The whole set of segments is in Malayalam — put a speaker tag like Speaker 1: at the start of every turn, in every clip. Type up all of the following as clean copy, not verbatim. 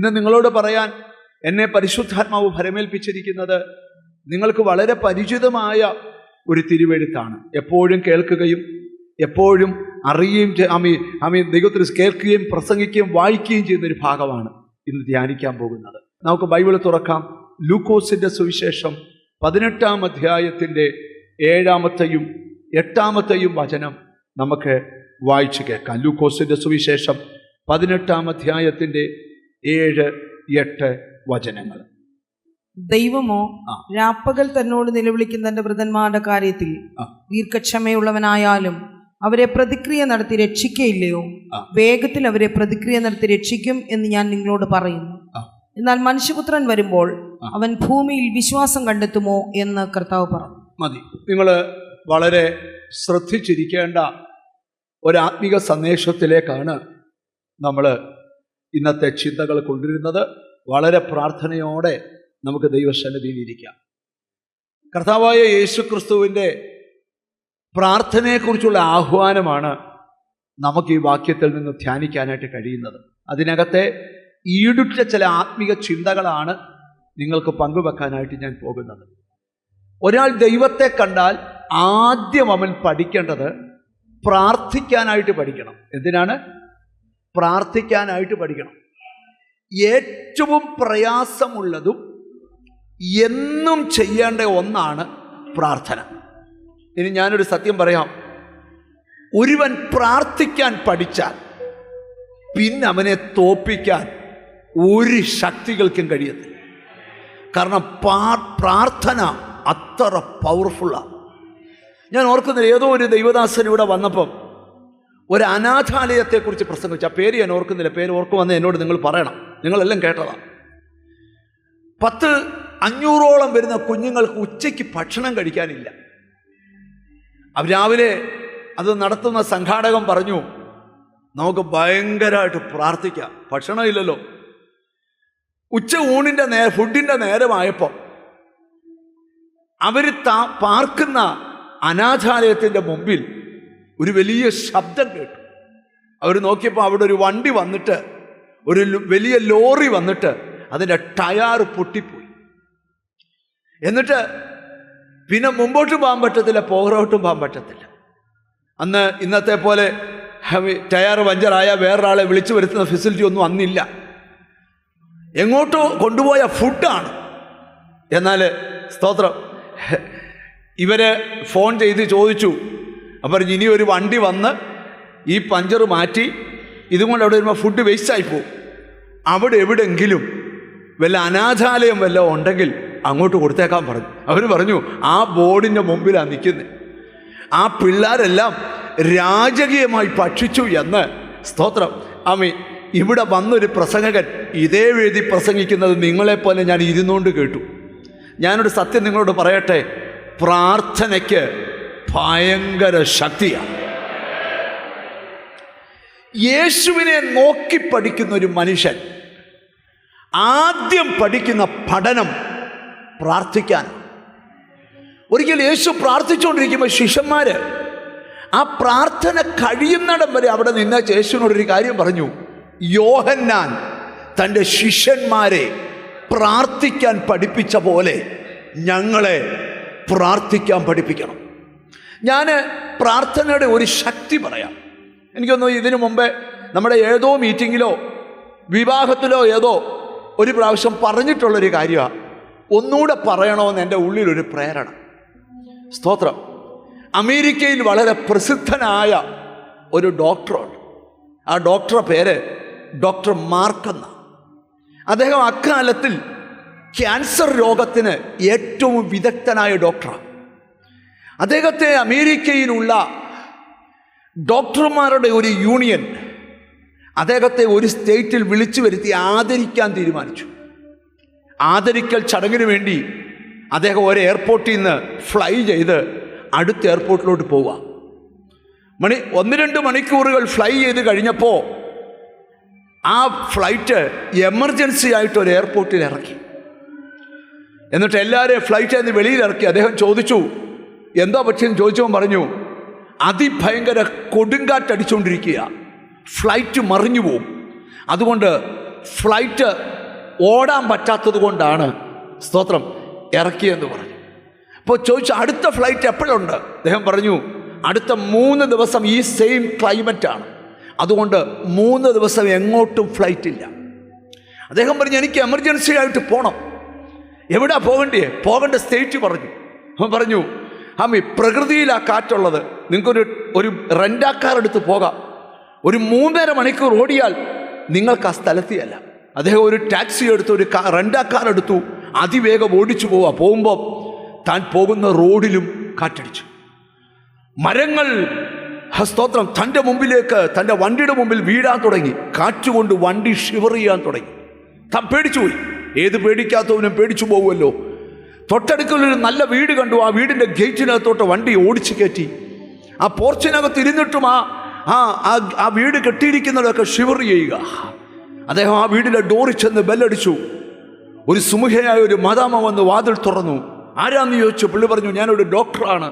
Speaker 1: ഇന്ന് നിങ്ങളോട് പറയാൻ എന്നെ പരിശുദ്ധാത്മാവ് ഭരമേൽപ്പിച്ചിരിക്കുന്നത് നിങ്ങൾക്ക് വളരെ പരിചിതമായ ഒരു തിരുവെഴുത്താണ്. എപ്പോഴും കേൾക്കുകയും എപ്പോഴും അറിയുകയും ദൈവത്തിൽ കേൾക്കുകയും പ്രസംഗിക്കുകയും വായിക്കുകയും ചെയ്യുന്നൊരു ഭാഗമാണ് ഇന്ന് ധ്യാനിക്കാൻ പോകുന്നത്. നമുക്ക് ബൈബിൾ തുറക്കാം. ലൂക്കോസിൻ്റെ സുവിശേഷം 18-ാം അധ്യായത്തിൻ്റെ 7-ാമത്തെയും 8-ാമത്തെയും വചനം നമുക്ക് വായിച്ചു കേൾക്കാം. ലൂക്കോസിൻ്റെ സുവിശേഷം 18-ാം അധ്യായത്തിൻ്റെ 7-8 വചനങ്ങൾ.
Speaker 2: ദൈവമോ രാപ്പകൽ തന്നോട് നിലവിളിക്കുന്ന തന്റെ വൃതന്മാരുടെ കാര്യത്തിൽ ദീർഘക്ഷമയുള്ളവനായാലും അവരെ പ്രതിക്രിയ നടത്തി രക്ഷിക്കയില്ലയോ? വേഗത്തിൽ അവരെ പ്രതിക്രിയ നടത്തി രക്ഷിക്കും എന്ന് ഞാൻ നിങ്ങളോട് പറയുന്നു. എന്നാൽ മനുഷ്യപുത്രൻ വരുമ്പോൾ അവൻ ഭൂമിയിൽ വിശ്വാസം കണ്ടെത്തുമോ എന്ന് കർത്താവ് പറഞ്ഞു.
Speaker 1: മതി. നിങ്ങൾ വളരെ ശ്രദ്ധിച്ചിരിക്കേണ്ട ഒരാത്മിക സന്ദേശത്തിലേക്കാണ് നമ്മൾ ഇന്നത്തെ ചിന്തകൾ കൊണ്ടുവരുന്നത്. വളരെ പ്രാർത്ഥനയോടെ നമുക്ക് ദൈവസന്നിധിയിലിരിക്കാം. കർത്താവായ യേശു ക്രിസ്തുവിൻ്റെ പ്രാർത്ഥനയെക്കുറിച്ചുള്ള ആഹ്വാനമാണ് നമുക്ക് ഈ വാക്യത്തിൽ നിന്ന് ധ്യാനിക്കാനായിട്ട് കഴിയുന്നത്. അതിനകത്തെ ഈടുറ്റ ചില ആത്മിക ചിന്തകളാണ് നിങ്ങൾക്ക് പങ്കുവെക്കാനായിട്ട് ഞാൻ പോകുന്നത്. ഒരാൾ ദൈവത്തെ കണ്ടാൽ ആദ്യം അവൻ പഠിക്കേണ്ടത് പ്രാർത്ഥിക്കാനായിട്ട് പഠിക്കണം. എന്തിനാണ്? പ്രാർത്ഥിക്കാനായിട്ട് പഠിക്കണം. ഏറ്റവും പ്രയാസമുള്ളതും എന്നും ചെയ്യേണ്ട ഒന്നാണ് പ്രാർത്ഥന. ഇനി ഞാനൊരു സത്യം പറയാം. ഒരുവൻ പ്രാർത്ഥിക്കാൻ പഠിച്ചാൽ പിന്നെ അവനെ തോൽപ്പിക്കാൻ ഒരു ശക്തികൾക്കും കഴിയത്തില്ല. കാരണം പ്രാർത്ഥന അത്ര പവർഫുള്ളാണ്. ഞാൻ ഓർക്കുന്നില്ല, ഏതോ ഒരു ദൈവദാസൻ ഇവിടെ വന്നപ്പം ഒരു അനാഥാലയത്തെക്കുറിച്ച് പ്രസംഗിച്ചു. ആ പേര് ഞാൻ ഓർക്കുന്നില്ല. പേര് ഓർക്കുവന്ന് എന്നോട് നിങ്ങൾ പറയണം. നിങ്ങളെല്ലാം കേട്ടതാണ്. 500-ഓളം വരുന്ന കുഞ്ഞുങ്ങൾക്ക് ഉച്ചയ്ക്ക് ഭക്ഷണം കഴിക്കാനില്ല. അവർ രാവിലെ അത് നടത്തുന്ന സംഘാടകൻ പറഞ്ഞു, നമുക്ക് ഭയങ്കരമായിട്ട് പ്രാർത്ഥിക്കാം, ഭക്ഷണമില്ലല്ലോ. ഉച്ച ഊണിൻ്റെ ഫുഡിൻ്റെ നേരമായപ്പോൾ അവർ പാർക്കുന്ന അനാഥാലയത്തിൻ്റെ മുമ്പിൽ ഒരു വലിയ ശബ്ദം കേട്ടു. അവർ നോക്കിയപ്പോൾ അവിടെ ഒരു വണ്ടി വന്നിട്ട്, ഒരു വലിയ ലോറി വന്നിട്ട് അതിൻ്റെ ടയർ പൊട്ടിപ്പോയി. എന്നിട്ട് പിന്നെ മുമ്പോട്ട് പോകാൻ പറ്റത്തില്ല, പുറകോട്ടും പോകാൻ പറ്റത്തില്ല. അന്ന് ഇന്നത്തെ പോലെ ടയർ പഞ്ചറായ വേറൊരാളെ വിളിച്ചു വരുത്തുന്ന ഫെസിലിറ്റി ഒന്നും അന്നില്ല. എങ്ങോട്ടോ കൊണ്ടുപോയ ഫുഡാണ്. എന്നാൽ സ്തോത്രം, ഇവര് ഫോൺ ചെയ്ത് ചോദിച്ചു. അപ്പം ഇനി ഒരു വണ്ടി വന്ന് ഈ പഞ്ചർ മാറ്റി ഇതും കൊണ്ട് അവിടെ വരുമ്പോൾ ഫുഡ് വേസ്റ്റായി പോകും. അവിടെ എവിടെയെങ്കിലും വല്ല അനാഥാലയം വല്ലതും ഉണ്ടെങ്കിൽ അങ്ങോട്ട് കൊടുത്തേക്കാൻ പറഞ്ഞു. അവർ പറഞ്ഞു, ആ ബോർഡിൻ്റെ മുമ്പിലാണ് നിൽക്കുന്നത്. ആ പിള്ളേരെല്ലാം രാജകീയമായി ഭക്ഷിച്ചു എന്ന്. സ്തോത്രം. ഇവിടെ വന്നൊരു പ്രസംഗകൻ ഇതേ വേദി പ്രസംഗിക്കുന്നത് നിങ്ങളെപ്പോലെ ഞാൻ ഇരുന്നുകൊണ്ട് കേട്ടു. ഞാനൊരു സത്യം നിങ്ങളോട് പറയട്ടെ, പ്രാർത്ഥനയ്ക്ക് ഭയങ്കര ശക്തിയാണ്. യേശുവിനെ നോക്കി പഠിക്കുന്ന ഒരു മനുഷ്യൻ ആദ്യം പഠിക്കുന്ന പഠനം പ്രാർത്ഥിക്കാൻ. ഒരിക്കൽ യേശു പ്രാർത്ഥിച്ചുകൊണ്ടിരിക്കുമ്പോൾ ശിഷ്യന്മാര് ആ പ്രാർത്ഥന കഴിയുന്നിടം വരെ അവിടെ നിന്ന് യേശുവിനോടൊരു കാര്യം പറഞ്ഞു. യോഹന്നാൻ തൻ്റെ ശിഷ്യന്മാരെ പ്രാർത്ഥിക്കാൻ പഠിപ്പിച്ച പോലെ ഞങ്ങളെ പ്രാർത്ഥിക്കാൻ പഠിപ്പിക്കണം. ഞാൻ പ്രാർത്ഥനയുടെ ഒരു ശക്തി പറയാം. എനിക്കൊന്നു ഇതിനു മുമ്പേ നമ്മുടെ ഏതോ മീറ്റിങ്ങിലോ വിവാഹത്തിലോ ഏതോ ഒരു പ്രാവശ്യം പറഞ്ഞിട്ടുള്ളൊരു കാര്യമാണ്. ഒന്നുകൂടെ പറയണമെന്ന് എൻ്റെ ഉള്ളിലൊരു പ്രേരണ. സ്തോത്രം. അമേരിക്കയിൽ വളരെ പ്രസിദ്ധനായ ഒരു ഡോക്ടറുണ്ട്. ആ ഡോക്ടറുടെ പേര് ഡോക്ടർ മാർക്കെന്ന. അദ്ദേഹം അക്കാലത്തിൽ ക്യാൻസർ രോഗത്തിന് ഏറ്റവും വിദഗ്ധനായ ഡോക്ടറാണ്. അദ്ദേഹത്തെ അമേരിക്കയിലുള്ള ഡോക്ടർമാരുടെ ഒരു യൂണിയൻ അദ്ദേഹത്തെ ഒരു സ്റ്റേറ്റിൽ വിളിച്ചു വരുത്തി ആദരിക്കാൻ തീരുമാനിച്ചു. ആദരിക്കൽ ചടങ്ങിന് വേണ്ടി അദ്ദേഹം ഒരു എയർപോർട്ടിൽ നിന്ന് ഫ്ലൈ ചെയ്ത് അടുത്ത എയർപോർട്ടിലോട്ട് പോവുക. 1-2 മണിക്കൂറുകൾ ഫ്ലൈ ചെയ്ത് കഴിഞ്ഞപ്പോൾ ആ ഫ്ലൈറ്റ് എമർജൻസി ആയിട്ട് ഒരു എയർപോർട്ടിൽ ഇറക്കി. എന്നിട്ട് എല്ലാവരെയും ഫ്ലൈറ്റിൽ നിന്ന് വെളിയിലിറക്കി. അദ്ദേഹം ചോദിച്ചു, എന്തോ പക്ഷേ ചോദിച്ചവൻ പറഞ്ഞു, അതിഭയങ്കര കൊടുങ്കാറ്റടിച്ചുകൊണ്ടിരിക്കുക, ഫ്ലൈറ്റ് മറിഞ്ഞു പോവും, അതുകൊണ്ട് ഫ്ലൈറ്റ് ഓടാൻ പറ്റാത്തത് കൊണ്ടാണ് സ്തോത്രം ഇറക്കിയെന്ന് പറഞ്ഞു. അപ്പോൾ ചോദിച്ചു അടുത്ത ഫ്ലൈറ്റ് എപ്പോഴുണ്ട്? അദ്ദേഹം പറഞ്ഞു അടുത്ത 3 ദിവസം ഈ സെയിം ക്ലൈമറ്റാണ്, അതുകൊണ്ട് 3 ദിവസം എങ്ങോട്ടും ഫ്ലൈറ്റ് ഇല്ല. അദ്ദേഹം പറഞ്ഞു എനിക്ക് എമർജൻസി ആയിട്ട് പോകണം. എവിടാ പോകണ്ടേ? പോകേണ്ട സ്റ്റേറ്റ് പറഞ്ഞു. അവൻ പറഞ്ഞു പ്രകൃതിയിലാ കാറ്റുള്ളത്, നിങ്ങൾക്കൊരു റെൻ്റാക്കാർ എടുത്ത് പോകാം, ഒരു 3.5 മണിക്കൂർ ഓടിയാൽ നിങ്ങൾക്ക് ആ സ്ഥലത്തിയല്ല. അദ്ദേഹം ഒരു ടാക്സി എടുത്തു, ഒരു റെൻ്റാക്കാർ എടുത്തു, അതിവേഗം ഓടിച്ചു പോകുമ്പോൾ താൻ പോകുന്ന റോഡിലും കാറ്റടിച്ചു. മരങ്ങൾ സ്തോത്രം തൻ്റെ മുമ്പിലേക്ക്, തൻ്റെ വണ്ടിയുടെ മുമ്പിൽ വീഴാൻ തുടങ്ങി. കാറ്റുകൊണ്ട് വണ്ടി ഷിവർ ചെയ്യാൻ തുടങ്ങി. താൻ പേടിച്ചുപോയി. ഏത് പേടിക്കാത്തവനും പേടിച്ചു പോകുമല്ലോ. തൊട്ടടുക്കൊരു നല്ല വീട് കണ്ടു. ആ വീടിൻ്റെ ഗേറ്റിനകത്തോട്ട് വണ്ടി ഓടിച്ചു കയറ്റി. ആ പോർച്ചിനകത്ത് ഇരുന്നിട്ടും ആ വീട് കെട്ടിയിരിക്കുന്നതൊക്കെ ഷിവർ ചെയ്യുക. അദ്ദേഹം ആ വീടിൻ്റെ ഡോറിൽ ചെന്ന് ബെല്ലടിച്ചു. ഒരു സുമുഖയായ ഒരു മദാമ വന്ന് വാതിൽ തുറന്നു. ആരാന്ന് ചോദിച്ചു. പുള്ളി പറഞ്ഞു ഞാനൊരു ഡോക്ടറാണ്,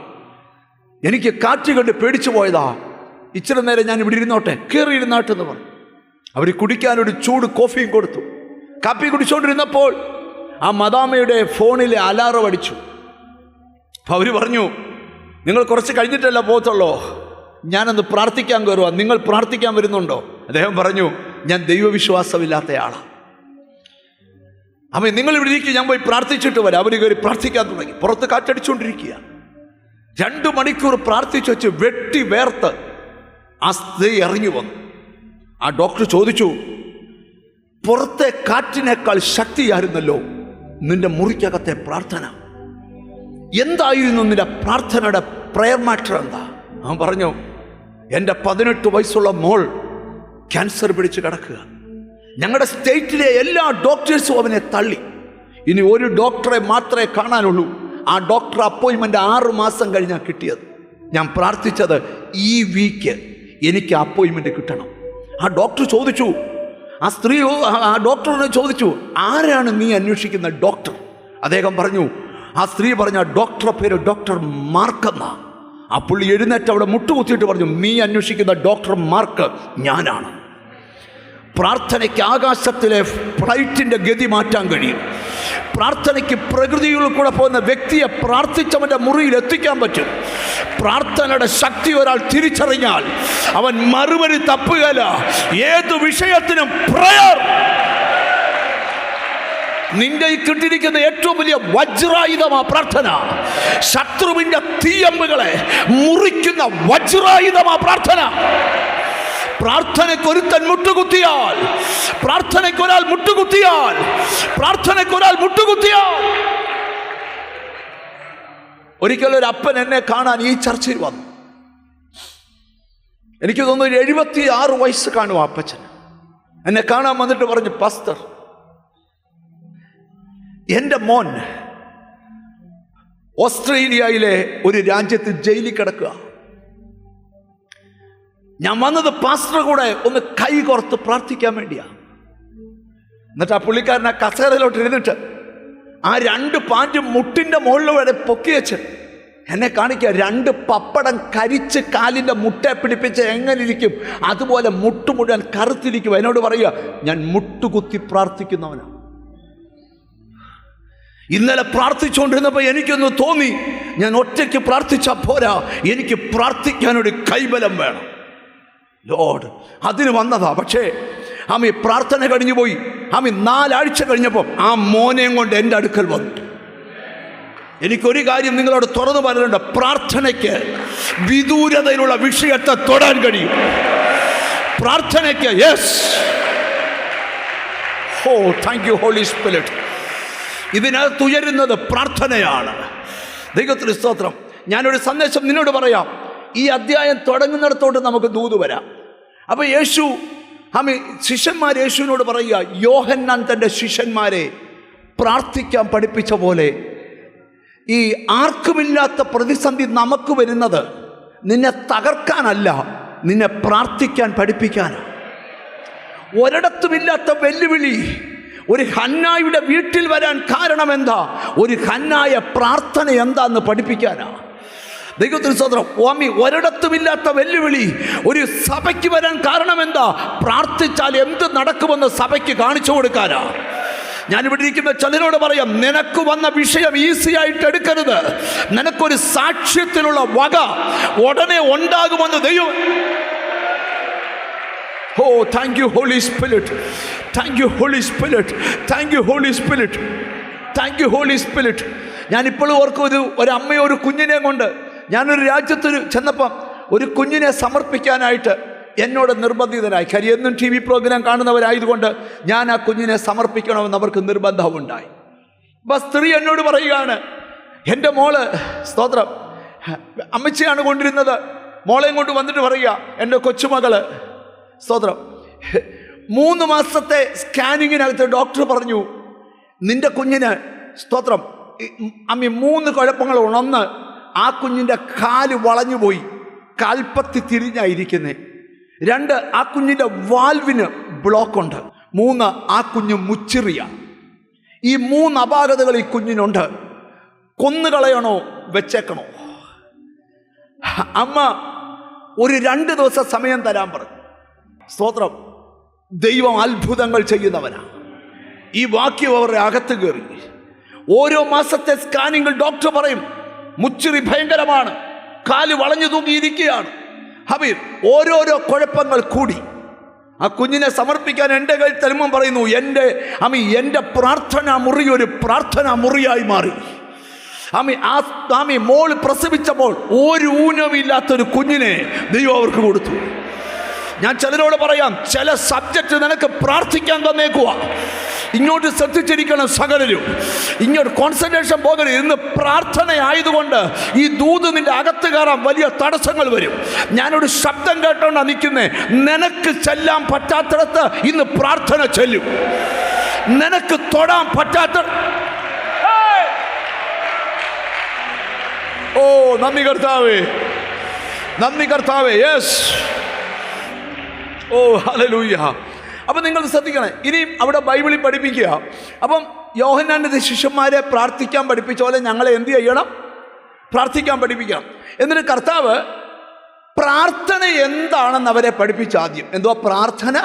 Speaker 1: എനിക്ക് കാറ്റ് കണ്ട് പേടിച്ചു പോയതാ, ഇച്ചിരി നേരം ഞാൻ ഇവിടെ ഇരുന്നോട്ടെ, കയറി ഇരുന്നാട്ടെന്ന് പറഞ്ഞു. അവർ കുടിക്കാനൊരു ചൂട് കോഫിയും കൊടുത്തു. കാപ്പി കുടിച്ചുകൊണ്ടിരുന്നപ്പോൾ ആ മദാമയുടെ ഫോണിലെ അലാറം അടിച്ചു. അപ്പം അവർ പറഞ്ഞു നിങ്ങൾ കുറച്ച് കഴിഞ്ഞിട്ടല്ല പോകത്തുള്ളൂ, ഞാനൊന്ന് പ്രാർത്ഥിക്കാൻ കയറുക, നിങ്ങൾ പ്രാർത്ഥിക്കാൻ വരുന്നുണ്ടോ? അദ്ദേഹം പറഞ്ഞു ഞാൻ ദൈവവിശ്വാസമില്ലാത്തയാളാണ്. അപ്പം നിങ്ങൾ ഇവിടെ ഇരിക്കുക, ഞാൻ പോയി പ്രാർത്ഥിച്ചിട്ട് വരാം. അവർ കയറി പ്രാർത്ഥിക്കാൻ തുടങ്ങി. പുറത്ത് കാറ്റടിച്ചുകൊണ്ടിരിക്കുക. 2 മണിക്കൂർ പ്രാർത്ഥിച്ചു വെച്ച് വെട്ടി വേർത്ത് ആ സ്ത്രീ ഇറങ്ങി വന്നു. ആ ഡോക്ടർ ചോദിച്ചു പുറത്തെ കാറ്റിനേക്കാൾ ശക്തിയായിരുന്നല്ലോ നിന്റെ മുറിക്കകത്തെ പ്രാർത്ഥന, എന്തായിരുന്നു നിന്റെ പ്രാർത്ഥനയുടെ പ്രയർ മാറ്റർ എന്താ? അവൻ പറഞ്ഞു എൻ്റെ 18 വയസ്സുള്ള മോൾ ക്യാൻസർ പിടിച്ച് കിടക്കുക. ഞങ്ങളുടെ സ്റ്റേറ്റിലെ എല്ലാ ഡോക്ടേഴ്സും അവനെ തള്ളി. ഇനി ഒരു ഡോക്ടറെ മാത്രമേ കാണാനുള്ളൂ. ആ ഡോക്ടർ അപ്പോയിൻമെൻ്റ് 6 മാസം കഴിഞ്ഞാൽ കിട്ടിയത്. ഞാൻ പ്രാർത്ഥിച്ചത് ഈ വീക്ക് എനിക്ക് അപ്പോയിൻമെൻ്റ് കിട്ടണം. ആ ഡോക്ടർ ചോദിച്ചു, ആ ഡോക്ടറിനെ ചോദിച്ചു ആരാണ് നീ അന്വേഷിക്കുന്ന ഡോക്ടർ? അദ്ദേഹം പറഞ്ഞു, ആ സ്ത്രീ പറഞ്ഞ ഡോക്ടറെ പേര് ഡോക്ടർ മാർക്കെന്ന. ആ പുള്ളി എഴുന്നേറ്റ് അവിടെ മുട്ടുകുത്തിയിട്ട് പറഞ്ഞു നീ അന്വേഷിക്കുന്ന ഡോക്ടർ മാർക്ക് ഞാനാണ്. പ്രാർത്ഥനയ്ക്ക് ആകാശത്തിലെ ഫ്ലൈറ്റിൻ്റെ ഗതി മാറ്റാൻ കഴിയും. പ്രാർത്ഥനയ്ക്ക് പ്രകൃതിയിൽ കൂടെ പോകുന്ന വ്യക്തിയെ പ്രാർത്ഥിച്ചവൻ്റെ മുറിയിൽ എത്തിക്കാൻ പറ്റും. പ്രാർത്ഥനയുടെ ശക്തി ഒരാൾ തിരിച്ചറിഞ്ഞാൽ അവൻ മറുപടി തപ്പുകയില്ല. ഏത് വിഷയത്തിനും പ്രയർ. നിന്റെ ഈ കിട്ടിയിരിക്കുന്ന ഏറ്റവും വലിയ വജ്രായുധമാ പ്രാർത്ഥന. ശത്രുവിൻ്റെ തീയമ്പുകളെ മുറിക്കുന്ന വജ്രായുധമാ പ്രാർത്ഥന. പ്രാർത്ഥനയ്ക്കൊരുത്തൻ മുട്ടുകുത്തിയാൽ, പ്രാർത്ഥനയ്ക്കൊരാൾ മുട്ടുകുത്തിയാൽ, പ്രാർത്ഥനയ്ക്കൊരാൾ മുട്ടുകുത്തിയാൽ. ഒരിക്കലൊരു അപ്പൻ എന്നെ കാണാൻ ഈ ചർച്ചയിൽ വന്നു. എനിക്ക് തോന്നുന്നു 76 വയസ്സ് കാണും അപ്പച്ചൻ. എന്നെ കാണാൻ വന്നിട്ട് പറഞ്ഞു പാസ്റ്റർ, എൻ്റെ മോൻ ഓസ്ട്രേലിയയിലെ ഒരു രാജ്യത്ത് ജയിലിൽ കിടക്കുക. ഞാൻ വന്നത് പാസ്റ്റർ കൂടെ ഒന്ന് കൈ കോർത്ത് പ്രാർത്ഥിക്കാൻ വേണ്ടിയാ. എന്നിട്ട് ആ പുള്ളിക്കാരൻ ആ കസേരയിലോട്ട് ഇരുന്നിട്ട് ആ 2 പാൻറ്റും മുട്ടിൻ്റെ മുകളിൽ വരെ പൊക്കി വെച്ച് എന്നെ കാണിക്കുക. 2 പപ്പടം കരിച്ച് കാലിൻ്റെ മുട്ടെ പിടിപ്പിച്ച് എങ്ങനെ ഇരിക്കും അതുപോലെ മുട്ടു മുഴുവൻ കറുത്തിരിക്കും. എന്നോട് പറയുക ഞാൻ മുട്ടുകുത്തി പ്രാർത്ഥിക്കുന്നവനാണ്. ഇന്നലെ പ്രാർത്ഥിച്ചുകൊണ്ടിരുന്നപ്പോൾ എനിക്കൊന്ന് തോന്നി, ഞാൻ ഒറ്റയ്ക്ക് പ്രാർത്ഥിച്ചാൽ പോരാ, എനിക്ക് പ്രാർത്ഥിക്കാനൊരു കൈബലം വേണം. ലോഡ് അതിന് വന്നതാ. പക്ഷേ ആമി പ്രാർത്ഥന കഴിഞ്ഞു പോയി. ആമി 4 ആഴ്ച കഴിഞ്ഞപ്പോൾ ആ മോനെയും കൊണ്ട് എൻ്റെ അടുക്കൽ വന്നു. എനിക്കൊരു കാര്യം നിങ്ങളോട് തുറന്നു പറയുന്നുണ്ട്, പ്രാർത്ഥനയ്ക്ക് വിദൂരതയിലുള്ള വിഷയത്തെ തൊടാൻ കഴിയും. പ്രാർത്ഥനയ്ക്ക് yes. Oh thank you Holy Spirit. ഇതിനകത്ത് ഉയരുന്നത് പ്രാർത്ഥനയാണ്. ദൈവത്തിന് സ്തോത്രം. ഞാനൊരു സന്ദേശം നിന്നോട് പറയാം. ഈ അധ്യായം തുടങ്ങുന്നിടത്തോട്ട് നമുക്ക് ദൂത് വരാം. അപ്പോൾ ശിഷ്യന്മാർ യേശുവിനോട് പറയുക, യോഹന്നാൻ തൻ്റെ ശിഷ്യന്മാരെ പ്രാർത്ഥിക്കാൻ പഠിപ്പിച്ച പോലെ ഈ ആർക്കുമില്ലാത്ത പ്രതിസന്ധി നമുക്ക് വരുന്നത് നിന്നെ തകർക്കാനല്ല, നിന്നെ പ്രാർത്ഥിക്കാൻ പഠിപ്പിക്കാനാണ്. ഒരിടത്തുമില്ലാത്ത വെല്ലുവിളി ഒരു ഹന്നായുടെ വീട്ടിൽ വരാൻ കാരണം എന്താ? ഒരു ഹന്നായ പ്രാർത്ഥന എന്താന്ന് പഠിപ്പിക്കാനാ. ദൈവത്തിന് സ്തോത്രം. സ്വാമി, ഒരിടത്തുമില്ലാത്ത വെല്ലുവിളി ഒരു സഭയ്ക്ക് വരാൻ കാരണം എന്താ? പ്രാർത്ഥിച്ചാൽ എന്ത് നടക്കുമെന്ന് സഭയ്ക്ക് കാണിച്ചു കൊടുക്കാനാ. ഞാനിവിടെ ഇരിക്കുന്ന ചിലരോട് പറയാം, നിനക്ക് വന്ന വിഷയം ഈസി ആയിട്ട് എടുക്കരുത്. നിനക്കൊരു സാക്ഷ്യത്തിനുള്ള വക ഉടനെ ഉണ്ടാകുമെന്ന് ദൈവം. Oh, thank you Holy Spirit, thank you Holy Spirit, thank you Holy Spirit, thank you Holy Spirit. ഞാനിപ്പോഴും ഓർക്കും, ഒരു അമ്മയോ ഒരു കുഞ്ഞിനെ കൊണ്ട് ഞാനൊരു രാജ്യത്ത് ചെന്നപ്പം ഒരു കുഞ്ഞിനെ സമർപ്പിക്കാനായിട്ട് എന്നോട് നിർബന്ധിതനായി. കാര്യം എന്നും ടി വി പ്രോഗ്രാം കാണുന്നവരായതുകൊണ്ട് ഞാൻ ആ കുഞ്ഞിനെ സമർപ്പിക്കണമെന്ന് അവർക്ക് നിർബന്ധമുണ്ടായി. അപ്പം സ്ത്രീ എന്നോട് പറയുകയാണ്, എൻ്റെ മോള്, സ്തോത്രം, അമ്മച്ചിയാണ് കൊണ്ടിരുന്നത്, മോളെയും കൊണ്ട് വന്നിട്ട് പറയുക, എൻ്റെ കൊച്ചുമകള്, സ്തോത്രം, 3 മാസത്തെ സ്കാനിങ്ങിനകത്ത് ഡോക്ടർ പറഞ്ഞു, നിന്റെ കുഞ്ഞിന്, സ്തോത്രം, അമ്മി 3 കുഴപ്പങ്ങൾ. 1, ആ കുഞ്ഞിൻ്റെ കാല് വളഞ്ഞുപോയി, കാൽപ്പത്തി തിരിഞ്ഞായിരിക്കുന്നേ. 2, ആ കുഞ്ഞിൻ്റെ വാൽവിന് ബ്ലോക്കുണ്ട്. 3, ആ കുഞ്ഞ് മുച്ചിറിയ. ഈ 3 അപാകതകൾ ഈ കുഞ്ഞിനുണ്ട്. കൊന്നുകളയണോ വെച്ചേക്കണോ? അമ്മ ഒരു 2 ദിവസം സമയം തരാൻ പറഞ്ഞു. സ്തോത്രം, ദൈവം അത്ഭുതങ്ങൾ ചെയ്യുന്നവനാ. ഈ വാക്യം അവരുടെ അകത്ത് കയറി. ഓരോ മാസത്തെ സ്കാനിങ്ങിൽ ഡോക്ടർ പറയും, മുച്ചിറി ഭയങ്കരമാണ്, കാല് വളഞ്ഞു തൂങ്ങിയിരിക്കുകയാണ്. ഹബീർ, ഓരോരോ കുഴപ്പങ്ങൾ കൂടി ആ കുഞ്ഞിനെ സമർപ്പിക്കാൻ എൻ്റെ കയ്യിൽ തരുമ്പം പറയുന്നു, എൻ്റെ പ്രാർത്ഥനാ മുറി ഒരു പ്രാർത്ഥനാ മുറിയായി മാറി. മോൾ പ്രസവിച്ചപ്പോൾ ഒരു ഊനമില്ലാത്തൊരു കുഞ്ഞിനെ ദൈവം അവർക്ക് കൊടുത്തു. ഞാൻ ചിലരോട് പറയാം, ചില സബ്ജക്റ്റ് നിനക്ക് പ്രാർത്ഥിക്കാൻ തന്നേക്കുക. ഇങ്ങോട്ട് ശ്രദ്ധിച്ചിരിക്കണം സകലരും, ഇങ്ങോട്ട് കോൺസെൻട്രേഷൻ പോകരുത്. ഇന്ന് പ്രാർത്ഥനയായതുകൊണ്ട് ഈ ദൂത് നിന്റെ അകത്ത് കയറാൻ വലിയ തടസ്സങ്ങൾ വരും. ഞാനൊരു ശബ്ദം കേട്ടോണ്ടാണ് നിൽക്കുന്നേ. നിനക്ക് ചെല്ലാൻ പറ്റാത്തിടത്ത് ഇന്ന് പ്രാർത്ഥന ചെല്ലും. നിനക്ക് തൊടാൻ പറ്റാത്ത, ഓ നന്ദി കർത്താവേ, നന്ദി കർത്താവേ. യെസ്, ഓ ഹല്ലേലൂയ. അപ്പം നിങ്ങൾ ശ്രദ്ധിക്കണേ. ഇനിയും അവിടെ ബൈബിളിൽ പഠിപ്പിക്കുക. അപ്പം യോഹന്നാന്റെ ശിഷ്യന്മാരെ പ്രാർത്ഥിക്കാൻ പഠിപ്പിച്ച പോലെ ഞങ്ങളെ എന്ത് ചെയ്യണം? പ്രാർത്ഥിക്കാൻ പഠിപ്പിക്കണം. എന്നിട്ട് കർത്താവ് പ്രാർത്ഥന എന്താണെന്ന് അവരെ പഠിപ്പിച്ച. ആദ്യം എന്തുവാ പ്രാർത്ഥന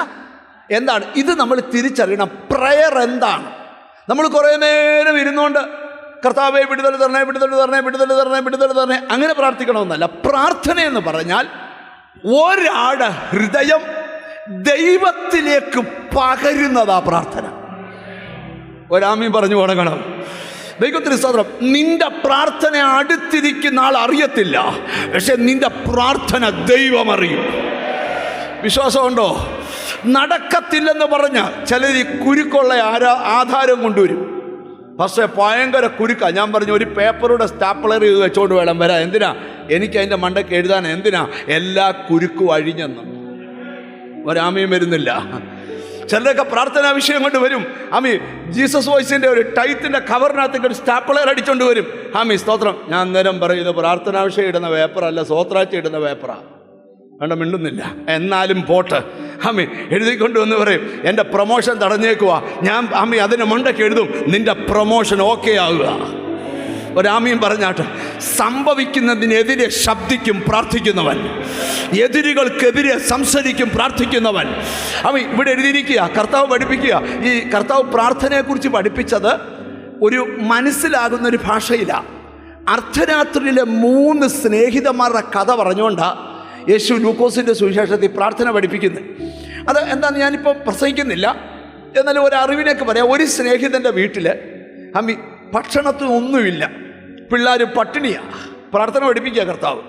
Speaker 1: എന്താണ്? ഇത് നമ്മൾ തിരിച്ചറിയണം. പ്രയർ എന്താണ്? നമ്മൾ കുറേ നേരം ഇരുന്നുകൊണ്ട് കർത്താവെ വിടുതൽ തരണേ, വിടുതൽ തരണേ, വിടുതൽ തരണേ, വിടുതൽ തരണേ അങ്ങനെ പ്രാർത്ഥിക്കണമെന്നല്ല. പ്രാർത്ഥന എന്ന് പറഞ്ഞാൽ ഒരാളുടെ ഹൃദയം ദൈവത്തിലേക്ക് പകരുന്നതാ പ്രാർത്ഥന. ഒരാമീൻ പറഞ്ഞു തുടങ്ങണം. ദൈവത്തിന് സ്തോത്രം. നിന്റെ പ്രാർത്ഥന അടുത്തിരിക്കുന്ന ആൾ അറിയത്തില്ല, പക്ഷെ നിന്റെ പ്രാർത്ഥന ദൈവം അറിയും. വിശ്വാസമുണ്ടോ? നടക്കത്തില്ലെന്ന് പറഞ്ഞ ചിലർ ഈ കുരുക്കുള്ള ആധാരം കൊണ്ടുവരും. പക്ഷേ ഭയങ്കര കുരുക്ക. ഞാൻ പറഞ്ഞു, ഒരു പേപ്പറുടെ സ്റ്റാപ്ലർ ചെയ്ത് വെച്ചോണ്ട് വേണം വരാൻ. എന്തിനാ? എനിക്ക് അതിൻ്റെ മണ്ടയ്ക്ക് എഴുതാൻ. എന്തിനാ? എല്ലാ കുരുക്കും അഴിഞ്ഞെന്ന്. ഒരാമയും വരുന്നില്ല. ചിലരൊക്കെ പ്രാർത്ഥനാ വിഷയം കൊണ്ട് വരും. ജീസസ് വോയിസിൻ്റെ ഒരു ടൈത്തിൻ്റെ കവറിനകത്തേക്ക് ഒരു സ്റ്റാപ്ലർ അടിച്ചുകൊണ്ട് വരും. സ്തോത്രം. ഞാൻ അന്നേരം പറയും, ഇത് പ്രാർത്ഥനാ വിഷയം ഇടുന്ന പേപ്പറല്ല, സ്വോത്രാഴ്ച ഇടുന്ന പേപ്പറാണ്. വേണ്ട, മിണ്ടുന്നില്ല. എന്നാലും പോട്ട്. എഴുതിക്കൊണ്ട് വന്ന് പറയും, എൻ്റെ പ്രൊമോഷൻ തടഞ്ഞേക്കുവാ. ഞാൻ അതിന് മണ്ടയ്ക്ക് എഴുതും, നിന്റെ പ്രൊമോഷൻ ഓക്കെ ആവുക. ഒരാമയും പറഞ്ഞാട്ട്. സംഭവിക്കുന്നതിനെതിരെ ശബ്ദിക്കും പ്രാർത്ഥിക്കുന്നവൻ, എതിരുകൾക്കെതിരെ സംസാരിക്കും പ്രാർത്ഥിക്കുന്നവൻ. ഇവിടെ എഴുതിയിരിക്കുക, കർത്താവ് പഠിപ്പിക്കുക. ഈ കർത്താവ് പ്രാർത്ഥനയെക്കുറിച്ച് പഠിപ്പിച്ചത് ഒരു മനസ്സിലാകുന്നൊരു ഭാഷയിലാണ്. അർദ്ധരാത്രിയിലെ 3 സ്നേഹിതന്മാരുടെ കഥ പറഞ്ഞുകൊണ്ടാണ് യേശു ലൂക്കോസിൻ്റെ സുവിശേഷത്തിൽ പ്രാർത്ഥന പഠിപ്പിക്കുന്നത്. അത് എന്താണെന്ന് ഞാനിപ്പോൾ പ്രസംഗിക്കുന്നില്ല, എന്നാലും ഒരു അറിവിനൊക്കെ പറയാം. ഒരു സ്നേഹിതൻ്റെ വീട്ടിൽ ഭക്ഷണത്തിനൊന്നുമില്ല, പിള്ളേർ പട്ടിണിയാണ്. പ്രാർത്ഥന പഠിപ്പിക്കുക കർത്താവ്.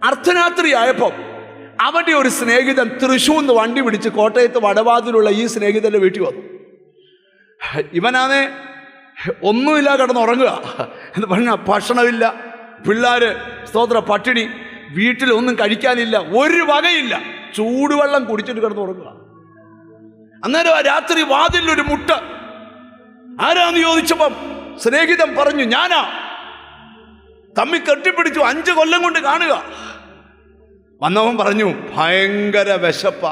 Speaker 1: അർദ്ധരാത്രി ആയപ്പോൾ അവൻ്റെ ഒരു സ്നേഹിതൻ തൃശ്ശൂന്ന് വണ്ടി പിടിച്ച് കോട്ടയത്ത് വടവാതിലുള്ള ഈ സ്നേഹിതൻ്റെ വീട്ടിൽ വന്നു. ഇവനാണേ ഒന്നുമില്ല, കിടന്നുറങ്ങുക എന്ന് പറഞ്ഞാൽ ഭക്ഷണമില്ല, പിള്ളേർ സ്തോത്ര പട്ടിണി, വീട്ടിലൊന്നും കഴിക്കാനില്ല, ഒരു വകയില്ല, ചൂടുവെള്ളം കുടിച്ചിട്ട് കിടന്നുറങ്ങുക. അന്നേരം ആ രാത്രി വാതിലൊരു മുട്ട. ആരാന്ന് ചോദിച്ചപ്പം സ്നേഹിതൻ പറഞ്ഞു, ഞാനാ. തമ്മി കെട്ടിപ്പിടിച്ചു. 5 കൊല്ലം കൊണ്ട് കാണുക. വന്നവൻ പറഞ്ഞു, ഭയങ്കര വിശപ്പ,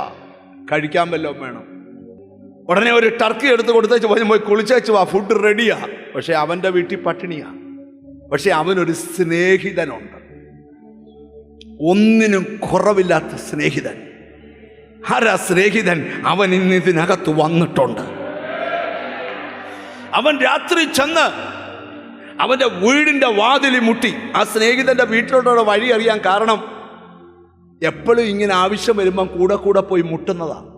Speaker 1: കഴിക്കാൻ വല്ലതും വേണം. ഉടനെ ഒരു ടർക്കി എടുത്ത് കൊടുത്തേച്ച് പോയി കുളിച്ചേച്ചു വാ, ഫുഡ് റെഡിയാ. പക്ഷെ അവൻ്റെ വീട്ടിൽ പട്ടിണിയാ. പക്ഷെ അവനൊരു സ്നേഹിതനുണ്ട്. ഒന്നിനും കുറവില്ലാത്ത സ്നേഹിതൻ. ആരാ സ്നേഹിതൻ? അവൻ ഇന്ന് ഇതിനകത്ത് വന്നിട്ടുണ്ട്. അവൻ രാത്രി ചെന്ന് അവൻ്റെ വീടിൻ്റെ വാതിലിൽ മുട്ടി. ആ സ്നേഹിതൻ്റെ വീട്ടിലോട്ടുള്ള വഴി അറിയാൻ കാരണം എപ്പോഴും ഇങ്ങനെ ആവശ്യം വരുമ്പം കൂടെ കൂടെ പോയി മുട്ടുന്നതാണ്.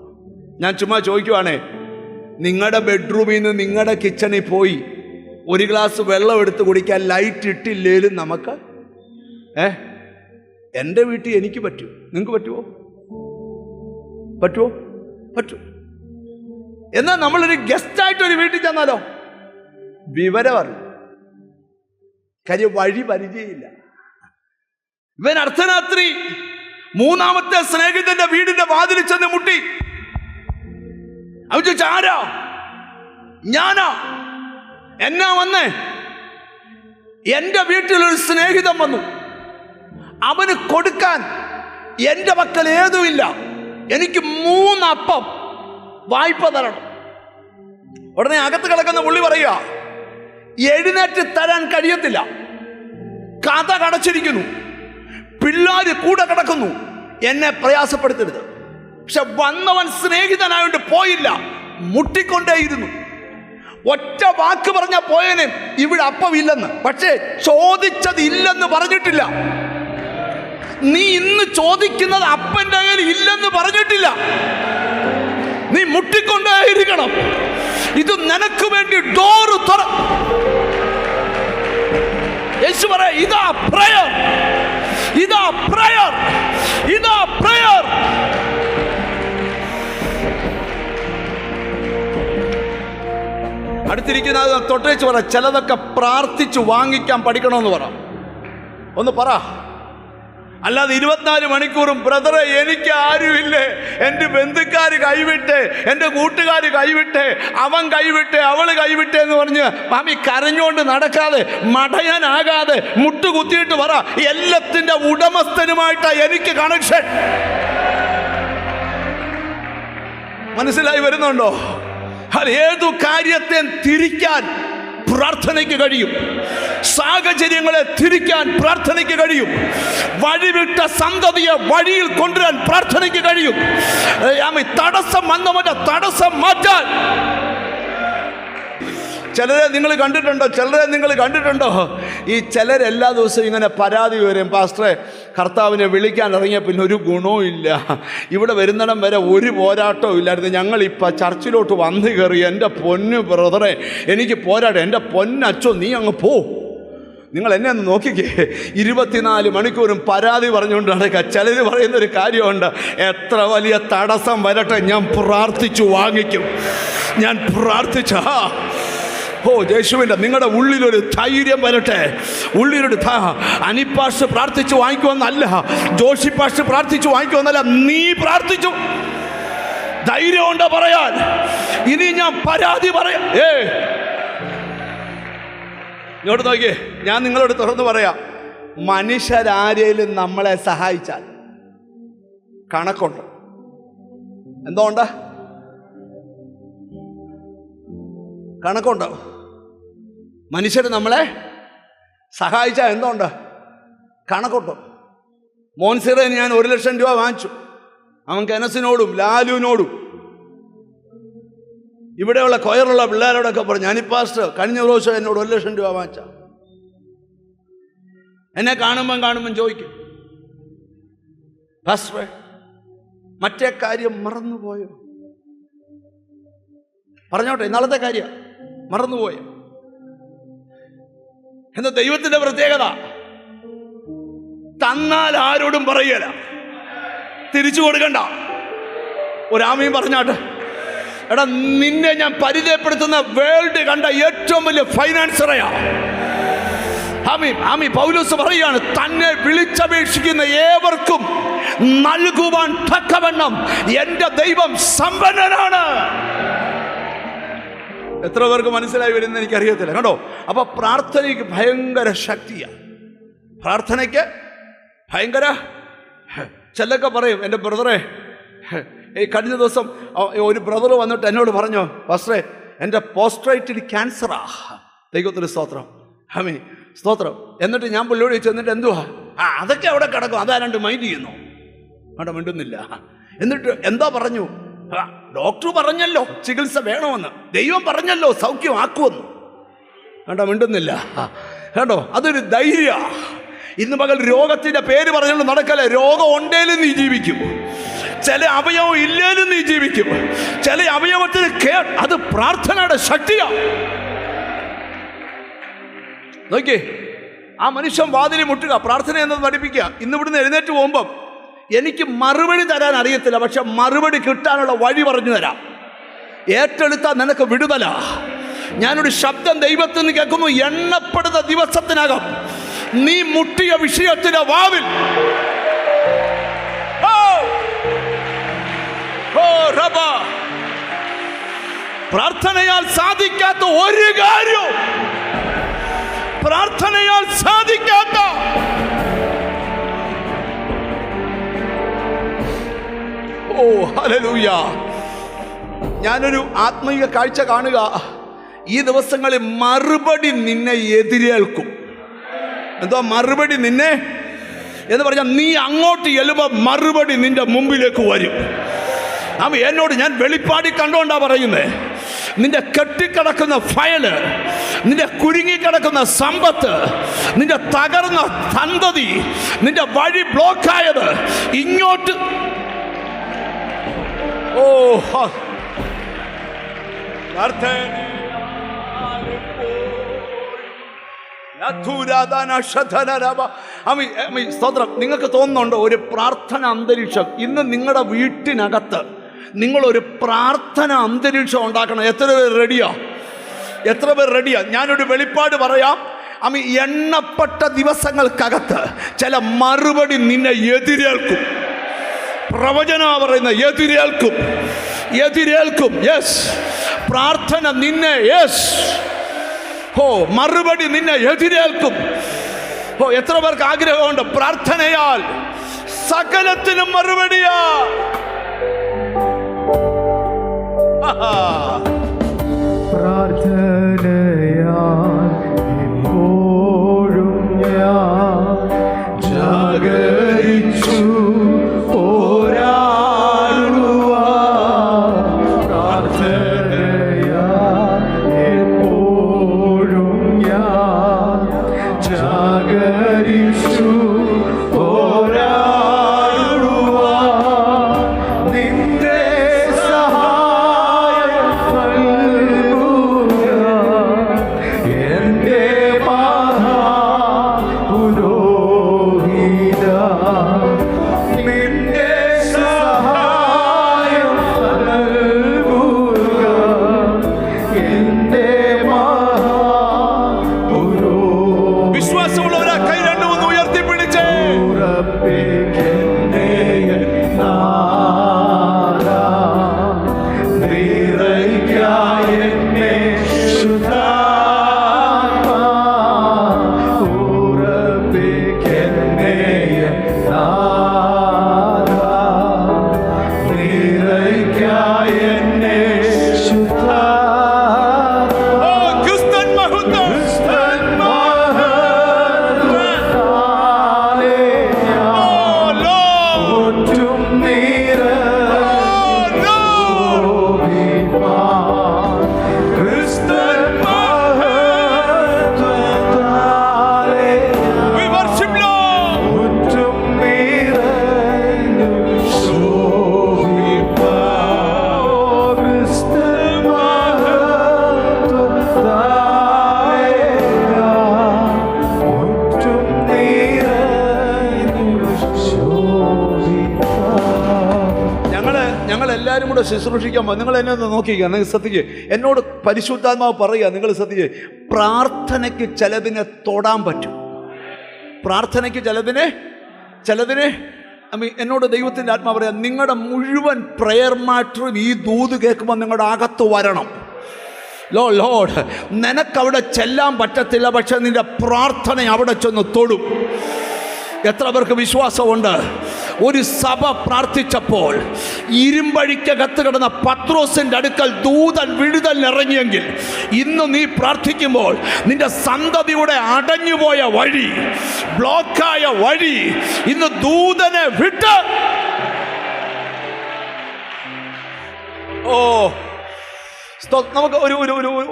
Speaker 1: ഞാൻ ചുമ്മാ ചോദിക്കുവാണേ, നിങ്ങളുടെ ബെഡ്റൂമിൽ നിന്ന് നിങ്ങളുടെ കിച്ചണിൽ പോയി ഒരു ഗ്ലാസ് വെള്ളം എടുത്ത് കുടിക്കാൻ ലൈറ്റ് ഇട്ടില്ലേലും നമുക്ക് എൻ്റെ വീട്ടിൽ എനിക്ക് പറ്റും, നിങ്ങൾക്ക് പറ്റുമോ? പറ്റുമോ? പറ്റും. എന്നാൽ നമ്മളൊരു ഗസ്റ്റായിട്ടൊരു വീട്ടിൽ ചെന്നാലോ വിവരം അറിയും, കാര്യം വഴി പരിചയമില്ല. ഇവൻ അർദ്ധരാത്രി മൂന്നാമത്തെ സ്നേഹിതന്റെ വീടിന്റെ വാതിൽ ചെന്ന് മുട്ടി. അവൻ ചോദിച്ചു, ആരാ? ഞാനാ. എന്നാ വന്നേ? എന്റെ വീട്ടിലൊരു സ്നേഹിതൻ വന്നു, അവന് കൊടുക്കാൻ എന്റെ പക്കൽ ഏതുമില്ല, എനിക്ക് 3 അപ്പം വായ്പ തരണം. ഉടനെ അകത്ത് കിടക്കുന്ന പുള്ളി പറയുക, എഴുന്നേറ്റ് തരാൻ കഴിയത്തില്ല, കഥ കടച്ചിരിക്കുന്നു, പിള്ളേര് കൂടെ കിടക്കുന്നു, എന്നെ പ്രയാസപ്പെടുത്തരുത്. പക്ഷെ വന്നവൻ സ്നേഹിതനായോണ്ട് പോയില്ല, മുട്ടിക്കൊണ്ടേയിരുന്നു. ഒറ്റ വാക്ക് പറഞ്ഞ പോയനെ ഇവിടെ അപ്പമില്ലെന്ന്, പക്ഷേ ചോദിച്ചത് ഇല്ലെന്ന് പറഞ്ഞിട്ടില്ല. നീ ഇന്ന് ചോദിക്കുന്നത് അപ്പൻ്റെ കയ്യിൽ ഇല്ലെന്ന് പറഞ്ഞിട്ടില്ല. നീ മുട്ടിക്കൊണ്ടേയിരിക്കണം. ഇത് നിനക്ക് വേണ്ടി ഡോറ് തുറ. യേശു പറയാ, ഇതാ പ്രയർ, ഇതാ പ്രയർ, ഇതാ പ്രയർ. അടുത്തിരിക്കുന്ന തൊട്ടേച്ച് പറ, ചിലതൊക്കെ പ്രാർത്ഥിച്ചു വാങ്ങിക്കാൻ പഠിക്കണമെന്ന് പറ. ഒന്ന് പറ. അല്ലാതെ 24 മണിക്കൂറും ബ്രദറെ എനിക്ക് ആരുമില്ലേ, എൻ്റെ ബന്ധുക്കാർ കൈവിട്ട്, എൻ്റെ കൂട്ടുകാർ കൈവിട്ട്, അവൻ കൈവിട്ട്, അവള് കൈവിട്ട് എന്ന് പറഞ്ഞ് മാമി കരഞ്ഞുകൊണ്ട് നടക്കാതെ, മടയാനാകാതെ മുട്ടുകുത്തിയിട്ട് പറ, എല്ലാത്തിൻ്റെ ഉടമസ്ഥനുമായിട്ടാ എനിക്ക് കണക്ഷൻ. മനസ്സിലായി വരുന്നുണ്ടോ? ഏതു കാര്യത്തെ തിരിക്കാൻ പ്രാർത്ഥനയ്ക്ക് കഴിയും. സാഹചര്യങ്ങളെ തിരിക്കാൻ പ്രാർത്ഥനയ്ക്ക് കഴിയും. വഴിവിട്ട സന്തതിയെ വഴിയിൽ കൊണ്ടുവരാൻ പ്രാർത്ഥനയ്ക്ക് കഴിയും. തടസ്സം വന്നവന്റെ തടസ്സം മാറ്റാൻ. ചിലരെ നിങ്ങൾ കണ്ടിട്ടുണ്ടോ? ഈ ചിലരെല്ലാ ദിവസവും ഇങ്ങനെ പരാതി വരും, പാസ്റ്ററെ കർത്താവിനെ വിളിക്കാൻ ഇറങ്ങിയ പിന്നെ ഒരു ഗുണവും ഇല്ല, ഇവിടെ വരുന്നിടം വരെ ഒരു പോരാട്ടവും ഇല്ലായിരുന്നു, ഞങ്ങളിപ്പോൾ ചർച്ചിലോട്ട് വന്നു കയറി, എൻ്റെ പൊന്നു ബ്രദറെ എനിക്ക് പോരാട്ടം, എൻ്റെ പൊന്നച്ചോ നീ അങ്ങ് പോ. നിങ്ങൾ എന്നെ ഒന്ന് നോക്കിക്കേ, 24 മണിക്കൂറും പരാതി പറഞ്ഞുകൊണ്ട് നടക്കുക. ചിലർ പറയുന്നൊരു കാര്യമുണ്ട്, എത്ര വലിയ തടസ്സം വരട്ടെ ഞാൻ പ്രാർത്ഥിച്ചു വാങ്ങിക്കും, ഞാൻ പ്രാർത്ഥിച്ച യേശുവിൻ്റെ നിങ്ങളുടെ ഉള്ളിലൊരു ധൈര്യം വരട്ടെ. ഉള്ളിലൊരു അനിപ്പാഷ് പ്രാർത്ഥിച്ചു വാങ്ങിക്കുമെന്നല്ല, ജോഷി പാഷ് പ്രാർത്ഥിച്ചു വാങ്ങിക്കുമെന്നല്ല, നീ പ്രാർത്ഥിച്ചു. ധൈര്യം ഉണ്ടോ പറയാൻ? ഇനി ഞാൻ പരാതി പറയാം. ഇങ്ങോട്ട് നോക്കിയേ, ഞാൻ നിങ്ങളോട് തുറന്നു പറയാം, മനുഷ്യരാരേലും നമ്മളെ സഹായിച്ചാൽ കണക്കുണ്ട്. എന്തുകൊണ്ട്? കണക്കുണ്ട്. മനുഷ്യർ നമ്മളെ സഹായിച്ചാൽ എന്തുണ്ട്? കണക്കുണ്ട്. മോൻസിറെ ഞാൻ 1 ലക്ഷം രൂപ വാങ്ങിച്ചു, അവൻ കെനസിനോടും ലാലുവിനോടും ഇവിടെയുള്ള കൊയറുള്ള പിള്ളേരോടൊക്കെ പറഞ്ഞു, ഞാനിപ്പാസ്റ്റ് കഴിഞ്ഞ പ്രാവശ്യം എന്നോട് 1 ലക്ഷം രൂപ വാങ്ങിച്ച. എന്നെ കാണുമ്പം ചോദിക്കും, പാസ്റ്ററെ മറ്റേ കാര്യം മറന്നുപോയോ? പറഞ്ഞോട്ടെ, ഇന്നാളത്തെ കാര്യം മറന്നുപോയോ? എന്താ ദൈവത്തിന്റെ പ്രത്യേകത? തന്നാൽ ആരോടും പറയല, തിരിച്ചു കൊടുക്കണ്ട. ഒരാമയും പറഞ്ഞാട്ടെ. എടാ, നിന്നെ ഞാൻ പരിചയപ്പെടുത്തുന്ന വേൾഡ് കണ്ട ഏറ്റവും വലിയ ഫൈനാൻസറയാ. ആമി പൗലോസ് പറയാണ്, തന്നെ വിളിച്ചപേക്ഷിക്കുന്ന ഏവർക്കും നൽകുവാൻ തക്കവണ്ണം എന്റെ ദൈവം സമ്പന്നനാണ്. എത്ര പേർക്ക് മനസ്സിലായി വരുന്ന എനിക്കറിയത്തില്ല കേട്ടോ. അപ്പൊ പ്രാർത്ഥനയ്ക്ക് ഭയങ്കര ശക്തിയാണ്. പ്രാർത്ഥനയ്ക്ക് ഭയങ്കര. ചിലൊക്കെ പറയും, എൻ്റെ ബ്രദറെ കഴിഞ്ഞ ദിവസം ഒരു ബ്രദർ വന്നിട്ട് എന്നോട് പറഞ്ഞു, പാസ്റ്ററെ എൻ്റെ പോസ്ട്രേറ്റഡ് ക്യാൻസറാ. ദൈവത്തിന് സ്തോത്രം, ആമേൻ, സ്തോത്രം. എന്നിട്ട് ഞാൻ പുള്ളിയോട് ചോദിച്ചു, എന്നിട്ട് എന്തുവാ? അതൊക്കെ അവിടെ കിടക്കും, അതാരണ്ട് മൈൻഡ് ചെയ്യുന്നു. അവിടെ മിണ്ടുന്നില്ല. എന്നിട്ട് എന്താ പറഞ്ഞു? ഡോക്ടർ പറഞ്ഞല്ലോ ചികിത്സ വേണമെന്ന്, ദൈവം പറഞ്ഞല്ലോ സൗഖ്യമാക്കുമെന്ന്. കേട്ടോ, മിണ്ടുന്നില്ല. കേട്ടോ, അതൊരു ധൈര്യ. ഇന്ന് പകൽ രോഗത്തിന്റെ പേര് പറഞ്ഞുകൊണ്ട് നടക്കല്ലേ. രോഗം ഉണ്ടേലും നീ ജീവിക്കും, ചില അവയവം ഇല്ലേലും നീ ജീവിക്കും, ചില അവയവത്തിന് അത് പ്രാർത്ഥനയുടെ ശക്തിയാണ്. നോക്കിയേ, ആ മനുഷ്യൻ വാതിൽ മുട്ടുക, പ്രാർത്ഥന എന്നത് പഠിപ്പിക്കുക. ഇന്ന് ഇവിടുന്ന് എഴുന്നേറ്റ് പോകുമ്പം എനിക്ക് മറുപടി തരാൻ അറിയത്തില്ല, പക്ഷെ മറുപടി കിട്ടാനുള്ള വഴി പറഞ്ഞു തരാം. ഏറ്റെടുത്താൽ നിനക്ക് വിടുതല. ഞാനൊരു ശബ്ദം ദൈവത്തിൽ നിന്ന് കേൾക്കുന്നു. എണ്ണപ്പെടുന്ന ദിവസത്തിനകം നീ മുട്ടിയ വിഷയത്തിന്റെ വാവിൽ പ്രാർത്ഥനയാൽ സാധിക്കാത്ത ഒരു കാര്യവും, പ്രാർത്ഥനയാൽ സാധിക്കാത്ത ഹല്ലേലൂയ. ഞാനൊരു ആത്മീയ കാഴ്ച കാണുക. ഈ ദിവസങ്ങളിൽ മറുപടി നിന്നെ എതിരേൽക്കും. എന്തോ മറുപടി നിന്നെ എന്ന് പറഞ്ഞാൽ നീ അങ്ങോട്ട് ചെല്ലുമ്പോൾ മറുപടി നിന്റെ മുമ്പിലേക്ക് വരും. എന്നോട് ഞാൻ വെളിപ്പാടി കണ്ടോണ്ടാ പറയുന്നേ. നിന്റെ കെട്ടിക്കിടക്കുന്ന ഫയല്, നിന്റെ കുരുങ്ങിക്കിടക്കുന്ന സമ്പത്ത്, നിന്റെ തകർന്ന സന്തതി, നിന്റെ വഴി ബ്ലോക്കായത് ഇങ്ങോട്ട് സ്തോത്രം. നിങ്ങൾക്ക് തോന്നുന്നുണ്ടോ ഒരു പ്രാർത്ഥന അന്തരീക്ഷം? ഇന്ന് നിങ്ങളുടെ വീട്ടിനകത്ത് നിങ്ങളൊരു പ്രാർത്ഥന അന്തരീക്ഷം ഉണ്ടാക്കണം. എത്ര പേർ റെഡിയാ? എത്ര പേർ റെഡിയാ? ഞാനൊരു വെളിപ്പാട് പറയാം. എണ്ണപ്പെട്ട ദിവസങ്ങൾക്കകത്ത് ചില മറുപടി നിന്നെ എതിരേൽക്കും. പ്രവചന പറയുന്ന എതിരേൽക്കും, എതിരേൽക്കും. യെസ്, പ്രാർത്ഥന നിന്നെ, യെസ്, മറുപടി നിന്നെ എതിരേൽക്കും. എത്ര പേർക്ക് ആഗ്രഹമുണ്ട് പ്രാർത്ഥനയാൽ സകലത്തിനും മറുപടിയാ?
Speaker 3: പ്രാർത്ഥനയാൽ എപ്പോഴും ഞാൻ ജാഗരിച്ചു
Speaker 1: ശുശ്രൂഷിക്കാൻ നിങ്ങൾ എന്നെ ഒന്ന് നോക്കിക്കുക. നിങ്ങൾ ശ്രദ്ധിക്കുക, എന്നോട് പരിശുദ്ധാത്മാവ് പറയുക, നിങ്ങൾ ശ്രദ്ധിക്കുക. പ്രാർത്ഥനയ്ക്ക് ചിലതിനെ തൊടാൻ പറ്റും. പ്രാർത്ഥനയ്ക്ക് ചിലതിനെ എന്നോട് ദൈവത്തിൻ്റെ ആത്മാവ് പറയാം, നിങ്ങളുടെ മുഴുവൻ പ്രയർ മാറ്ററും ഈ ദൂത് കേൾക്കുമ്പോൾ നിങ്ങളുടെ അകത്ത് വരണം. ലോഡ്, നിനക്കവിടെ ചെല്ലാൻ പറ്റത്തില്ല, പക്ഷെ നിന്റെ പ്രാർത്ഥന അവിടെ ചെന്ന് തൊടും. എത്ര പേർക്ക് വിശ്വാസമുണ്ട്? ഒരു സഭ പ്രാർത്ഥിച്ചപ്പോൾ ഇരുമ്പഴിക്കകത്ത് കിടന്ന പത്രോസിൻ്റെ അടുക്കൽ ദൂതൻ വിടുതലിറങ്ങിയെങ്കിൽ ഇന്ന് നീ പ്രാർത്ഥിക്കുമ്പോൾ നിന്റെ സന്തതിയുടെ അടഞ്ഞുപോയ വഴി ബ്ലോക്കായ വഴി ഇന്ന് ദൂതനെ വിട്ട് നമുക്ക്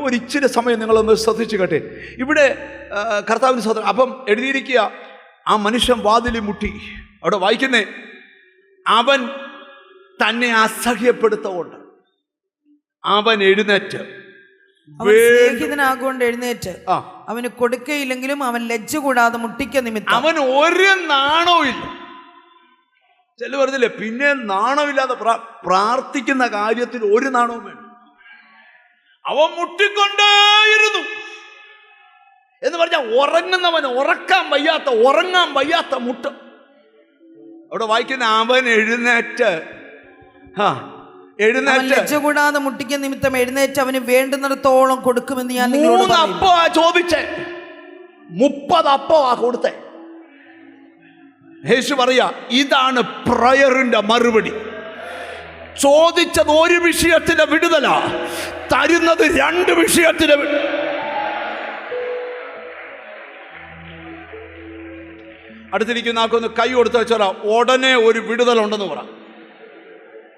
Speaker 1: ഒരു ഇച്ചിരി സമയം നിങ്ങളൊന്ന് ശ്രദ്ധിച്ചു കേട്ടെ. ഇവിടെ കർത്താവിന് സ്വതന്ത്രം. അപ്പം എഴുതിയിരിക്കുക, ആ മനുഷ്യൻ വാതിലിൽ മുട്ടി. അവിടെ വായിക്കുന്നേ, അവൻ തന്നെ അസഹ്യപ്പെടുത്തുകൊണ്ട് അവൻ എഴുന്നേറ്റ്
Speaker 2: എഴുന്നേറ്റ് അവന് കൊടുക്കയില്ലെങ്കിലും അവൻ ലജ്ജ കൂടാതെ മുട്ടിക്ക നിമിത്തം
Speaker 1: അവൻ ഒരു നാണവും ഇല്ല. ചില പറഞ്ഞില്ലേ, പിന്നെ നാണമില്ലാതെ പ്രാർത്ഥിക്കുന്ന കാര്യത്തിൽ ഒരു നാണവും വേണം. അവൻ മുട്ടിക്കൊണ്ടേയിരുന്നു എന്ന് പറഞ്ഞാൽ ഉറങ്ങുന്നവന് ഉറങ്ങാൻ വയ്യാത്ത മുട്ട്. അവിടെ വായിക്കുന്ന അവൻ എഴുന്നേറ്റ്
Speaker 2: ലജ്ജ കൂടാതെ മുട്ടിക്കുന്ന നിമിത്തം എഴുന്നേറ്റ് അവന് വേണ്ടുന്നിടത്തോളം കൊടുക്കുമെന്ന് ഞാൻ
Speaker 1: 3 അപ്പമാ ചോദിച്ചേ, 30 അപ്പമാ കൊടുത്തേ. യേശു പറയാ, ഇതാണ് പ്രയറിന്റെ മറുപടി. ചോദിച്ചത് ഒരു വിഷയത്തിന്റെ വിടുതല, തരുന്നത് 2 വിഷയത്തിന്റെ അടുത്തിരിക്കുന്ന ആക്കൊന്ന് കൈ കൊടുത്ത് വെച്ചാൽ ഉടനെ ഒരു വിടുതലുണ്ടെന്ന് പറ.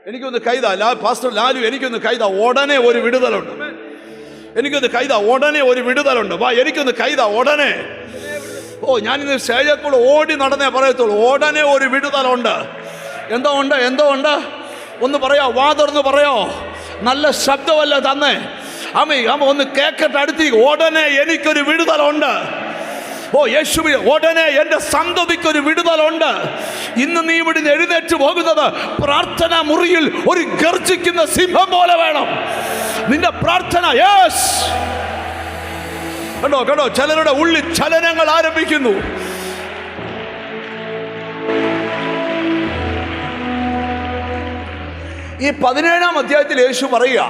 Speaker 1: എനിക്കൊന്ന് കൈതാ പാസ്റ്റർ ലാലു, എനിക്കൊന്ന് കൈതാ, ഉടനെ ഒരു വിടുതലുണ്ട്. എനിക്കൊന്ന് കൈതാ, ഉടനെ ഒരു വിടുതലുണ്ട്. വാ, എനിക്കൊന്ന് കൈതാ ഉടനെ. ഞാനിന്ന് സ്റ്റേജിൽ ഓടി നടന്നേ പറയത്തുള്ളൂ. ഉടനെ ഒരു വിടുതലുണ്ട്. എന്തോ ഉണ്ട് ഒന്ന് പറയാ, വാ തുറന്ന് പറയോ. നല്ല ശബ്ദമല്ല തന്നെ. അമ്മ ഒന്ന് കേക്കട്ടെ അടുത്തേക്ക്. ഉടനെ എനിക്കൊരു വിടുതലുണ്ട്. യേശുവേ, ഉടനെ എൻ്റെ സന്തതിക്കൊരു വിടുതലുണ്ട്. ഇന്ന് നീ ഇവിടെ എഴുന്നേറ്റ് പോകുന്നത് പ്രാർത്ഥന മുറിയിൽ ഒരു ഗർജിക്കുന്ന സിംഹം പോലെ വേണം നിന്റെ പ്രാർത്ഥന. യെസ്, കണ്ടോ ചിലരുടെ ഉള്ളിൽ ചലനങ്ങൾ ആരംഭിക്കുന്നു. ഈ 17-ാം അധ്യായത്തിൽ യേശു പറയുക,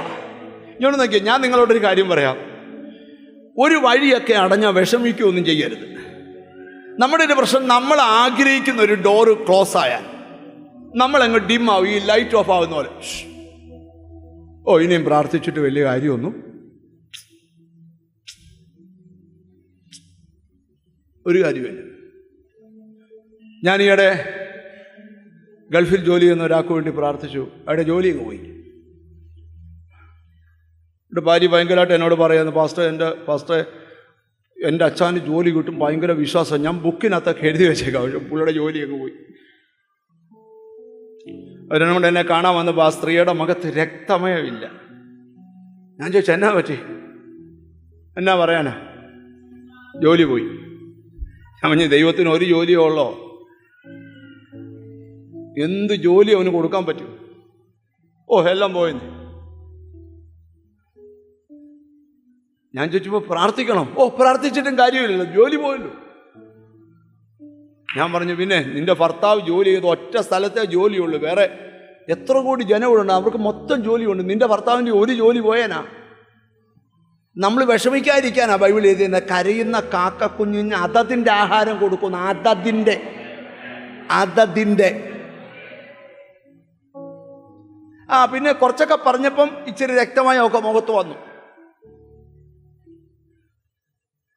Speaker 1: ഇങ്ങോട്ട് നോക്കിയാൽ ഞാൻ നിങ്ങളോടൊരു കാര്യം പറയാം. ഒരു വഴിയൊക്കെ അടഞ്ഞാൽ വിഷമിക്കുകയൊന്നും ചെയ്യരുത്. നമ്മുടെ ഒരു പ്രശ്നം, നമ്മൾ ആഗ്രഹിക്കുന്ന ഒരു ഡോറ് ക്ലോസ് ആയാൽ നമ്മളങ്ങ് ഡിമ്മാവും. ഈ ലൈറ്റ് ഓഫ് ആവുന്ന പോലെ. ഇനിയും പ്രാർത്ഥിച്ചിട്ട് വലിയ കാര്യമൊന്നും ഒരു കാര്യമില്ല. ഞാൻ ഈയിടെ ഗൾഫിൽ ജോലി ചെയ്യുന്ന ഒരാൾക്ക് വേണ്ടി പ്രാർത്ഥിച്ചു. അവിടെ ജോലി അങ്ങ് പോയി. എൻ്റെ ഭാര്യ ഭയങ്കരമായിട്ട് എന്നോട് പറയുന്നു, പാസ്റ്റർ എൻ്റെ അച്ഛന് ജോലി കിട്ടും, ഭയങ്കര വിശ്വാസം. ഞാൻ ബുക്കിനകത്തൊക്കെ എഴുതി വെച്ചേക്കാം. പക്ഷെ പുള്ളിയുടെ ജോലി അങ്ങ് പോയി. അവരെന്നോട് എന്നെ കാണാൻ വന്നപ്പോൾ ആ സ്ത്രീയുടെ മുഖത്ത് രക്തമയമില്ല. ഞാൻ ചോദിച്ചു, എന്നാ പറ്റി? എന്നാ പറയാനാ? ജോലി പോയി. അവന് ദൈവത്തിന് ഒരു ജോലിയോ ഉള്ളോ? എന്ത് ജോലി അവന് കൊടുക്കാൻ പറ്റും? എല്ലാം പോയെന്ന്. ഞാൻ ചോദിച്ചപ്പോൾ പ്രാർത്ഥിക്കണം. പ്രാർത്ഥിച്ചിട്ടും കാര്യമില്ലല്ലോ, ജോലി പോയല്ലോ. ഞാൻ പറഞ്ഞു, പിന്നെ നിന്റെ ഭർത്താവ് ജോലി ചെയ്ത് ഒറ്റ സ്ഥലത്തെ ജോലിയുള്ളൂ, വേറെ എത്ര കോടി ജനങ്ങളുണ്ട്, അവർക്ക് മൊത്തം ജോലിയുണ്ട്. നിന്റെ ഭർത്താവിൻ്റെ ഒരു ജോലി പോയേനാ? നമ്മൾ വിഷമിക്കാതിരിക്കാനാ ബൈബിൾ എഴുതിയത്. കരയുന്ന കാക്കക്കുഞ്ഞിന് അതതിൻ്റെ ആഹാരം കൊടുക്കുന്നു. അതതിൻ്റെ പിന്നെ കുറച്ചൊക്കെ പറഞ്ഞപ്പം ഇച്ചിരി രക്തമായ ഒക്കെ മുഖത്ത് വന്നു.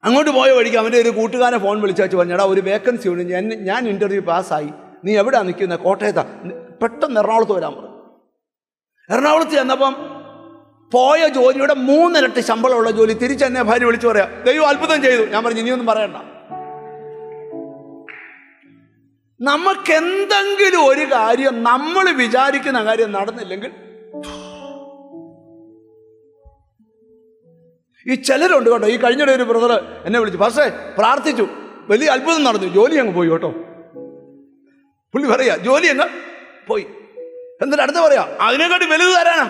Speaker 1: അങ്ങോട്ട് പോയ വഴിക്ക് അവൻ്റെ ഒരു കൂട്ടുകാരനെ ഫോൺ വിളിച്ചു പറഞ്ഞാടാ, ഒരു വേക്കൻസി ഉണ്ട്, ഞാൻ ഇൻ്റർവ്യൂ പാസ്സായി, നീ എവിടെയാ നിൽക്കുന്നത്? കോട്ടയത്താ, പെട്ടെന്ന് എറണാകുളത്ത് വരാൻ പറഞ്ഞു. എറണാകുളത്ത് ചെന്നപ്പം പോയ ജോലിയുടെ 3 ഇരട്ടി ശമ്പളമുള്ള ജോലി തിരിച്ചെന്നെ ഭാര്യ വിളിച്ചു പറയാം, ദൈവം അത്ഭുതം ചെയ്തു. ഞാൻ പറഞ്ഞു, ഇനിയൊന്നും പറയണ്ട. നമുക്കെന്തെങ്കിലും ഒരു കാര്യം നമ്മൾ വിചാരിക്കുന്ന കാര്യം നടന്നില്ലെങ്കിൽ, ഈ ചിലരുണ്ട് കേട്ടോ. ഈ കഴിഞ്ഞ ഒരു ബ്രദർ എന്നെ വിളിച്ചു, പക്ഷേ പ്രാർത്ഥിച്ചു, വലിയ അത്ഭുതം നടന്നു, ജോലി അങ്ങ് പോയി കേട്ടോ. പുള്ളി പറയാ, ജോലി അങ്ങ് പോയി. എന്നിട്ട് അടുത്ത് പറയാ, അതിനെക്കാട്ടി വലുത് തരാനാ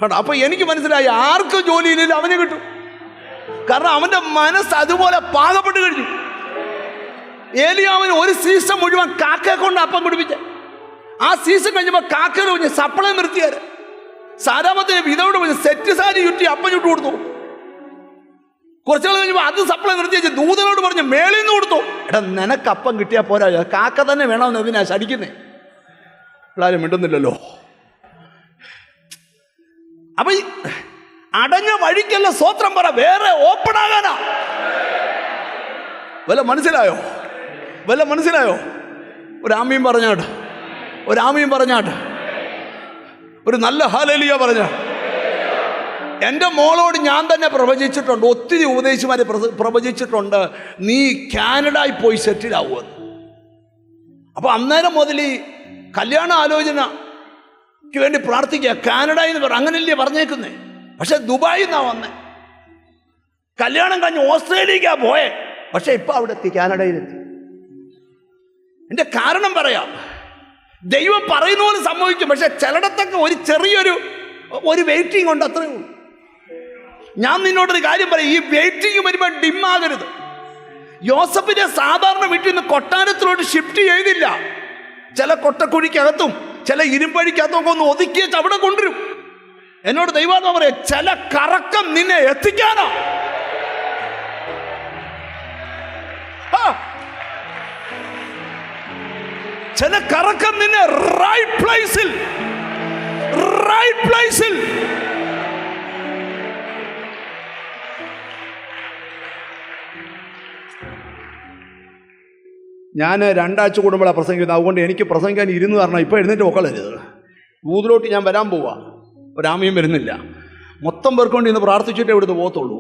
Speaker 1: കേട്ടോ. അപ്പൊ എനിക്ക് മനസ്സിലായി, ആർക്കും ജോലിയില്ലെങ്കിൽ അവന് കിട്ടും. കാരണം അവന്റെ മനസ്സ് അതുപോലെ പാകപ്പെട്ട് കഴിഞ്ഞു. ഏലിയാവിന് ഒരു സീസൺ മുഴുവൻ കാക്കയെ കൊണ്ട് അപ്പം കുടിപ്പിച്ച. ആ സീസൺ കഴിഞ്ഞപ്പോൾ കാക്കയുടെ കുഞ്ഞ് സപ്ലൈ നിർത്തിയാര്. സാരാമത്തിന് ഇതോട് സെറ്റ് സാരി ചുറ്റി അപ്പം ചുട്ടു കൊടുത്തു. കുറച്ചുകൾ കഴിഞ്ഞപ്പോൾ അത് സപ്ലൈ നിർത്തി വെച്ച് ദൂതനോട് പറഞ്ഞ് മേളിൽ നിന്ന് കൊടുത്തു. എടാ, നിനക്ക് അപ്പം കിട്ടിയാൽ പോരാ, കാക്ക തന്നെ വേണമെന്ന് എന്തിനാ ശടിക്കുന്നേ? എല്ലാവരും മിണ്ടുന്നില്ലല്ലോ. അപ്പൊ ഈ അടഞ്ഞ വഴിക്കല്ല സ്തോത്രം പറ, വേറെ ഓപ്പൺ ആകാനാ. വല്ല മനസ്സിലായോ? വല്ല മനസ്സിലായോ? ഒരാമീൻ പറഞ്ഞാട്ട്, ഒരാമീൻ പറഞ്ഞാട്ട്, ഒരു നല്ല ഹല്ലേലൂയ പറഞ്ഞ. എൻ്റെ മോളോട് ഞാൻ തന്നെ പ്രവചിച്ചിട്ടുണ്ട്, ഒത്തിരി ഉപദേശിമാരെ പ്രവചിച്ചിട്ടുണ്ട്, നീ കാനഡയിൽ പോയി സെറ്റിലാവുമെന്ന്. അപ്പോൾ അന്നേരം മുതൽ ഈ കല്യാണ ആലോചനയ്ക്ക് വേണ്ടി പ്രാർത്ഥിക്കുക. കാനഡയിൽ നിന്ന് അങ്ങനല്ലേ പറഞ്ഞേക്കുന്നേ, പക്ഷെ ദുബായിൽ നിന്നാണ് വന്നേ. കല്യാണം കഴിഞ്ഞ് ഓസ്ട്രേലിയക്കാണ് പോയേ, പക്ഷെ ഇപ്പം അവിടെ എത്തി, കാനഡയിലെത്തി. എൻ്റെ കാരണം പറയാം. ദൈവം പറയുന്ന പോലെ സംഭവിക്കും, പക്ഷെ ചിലയിടത്തൊക്കെ ഒരു ചെറിയൊരു വെയിറ്റിംഗ് ഉണ്ട്, അത്രയേ ഉള്ളൂ. ഞാൻ നിന്നോടൊരു കാര്യം പറയാം, ഈ വെയിറ്റിംഗ് വരുമ്പോൾ ഡിമ്മാകരുത്. യോസഫിനെ സാധാരണ വീട്ടിൽ നിന്ന് കൊട്ടാരത്തിലോട്ട് ഷിഫ്റ്റ് ചെയ്തില്ല. ചില കൊട്ടക്കുഴിക്കകത്തും ചില ഇരുമ്പഴിക്കകത്തും ഒക്കെ ഒന്ന് ഒതുക്കിയേച്ച് അവിടെ കൊണ്ടുവരും. എന്നോട് ദൈവം പറയാം, ചില കറക്കം നിന്നെ എത്തിക്കാനോ. ചില കറക്കം നിന്നെ റൈറ്റ് പ്ലേസിൽ ഞാൻ 2 ആഴ്ച കൂടുമ്പോഴാണ് പ്രസംഗിക്കുന്നത്. അതുകൊണ്ട് എനിക്ക് പ്രസംഗിക്കാൻ ഇരുന്ന് കാരണം ഇപ്പോൾ എഴുന്നേറ്റ് ഒക്കളരുത്. ദൂതിലോട്ട് ഞാൻ വരാൻ പോവാ, ഒരാമയും വരുന്നില്ല. മൊത്തം പേർക്കൊണ്ട് ഇന്ന് പ്രാർത്ഥിച്ചിട്ടേ ഇവിടുന്ന് പോകത്തുള്ളൂ.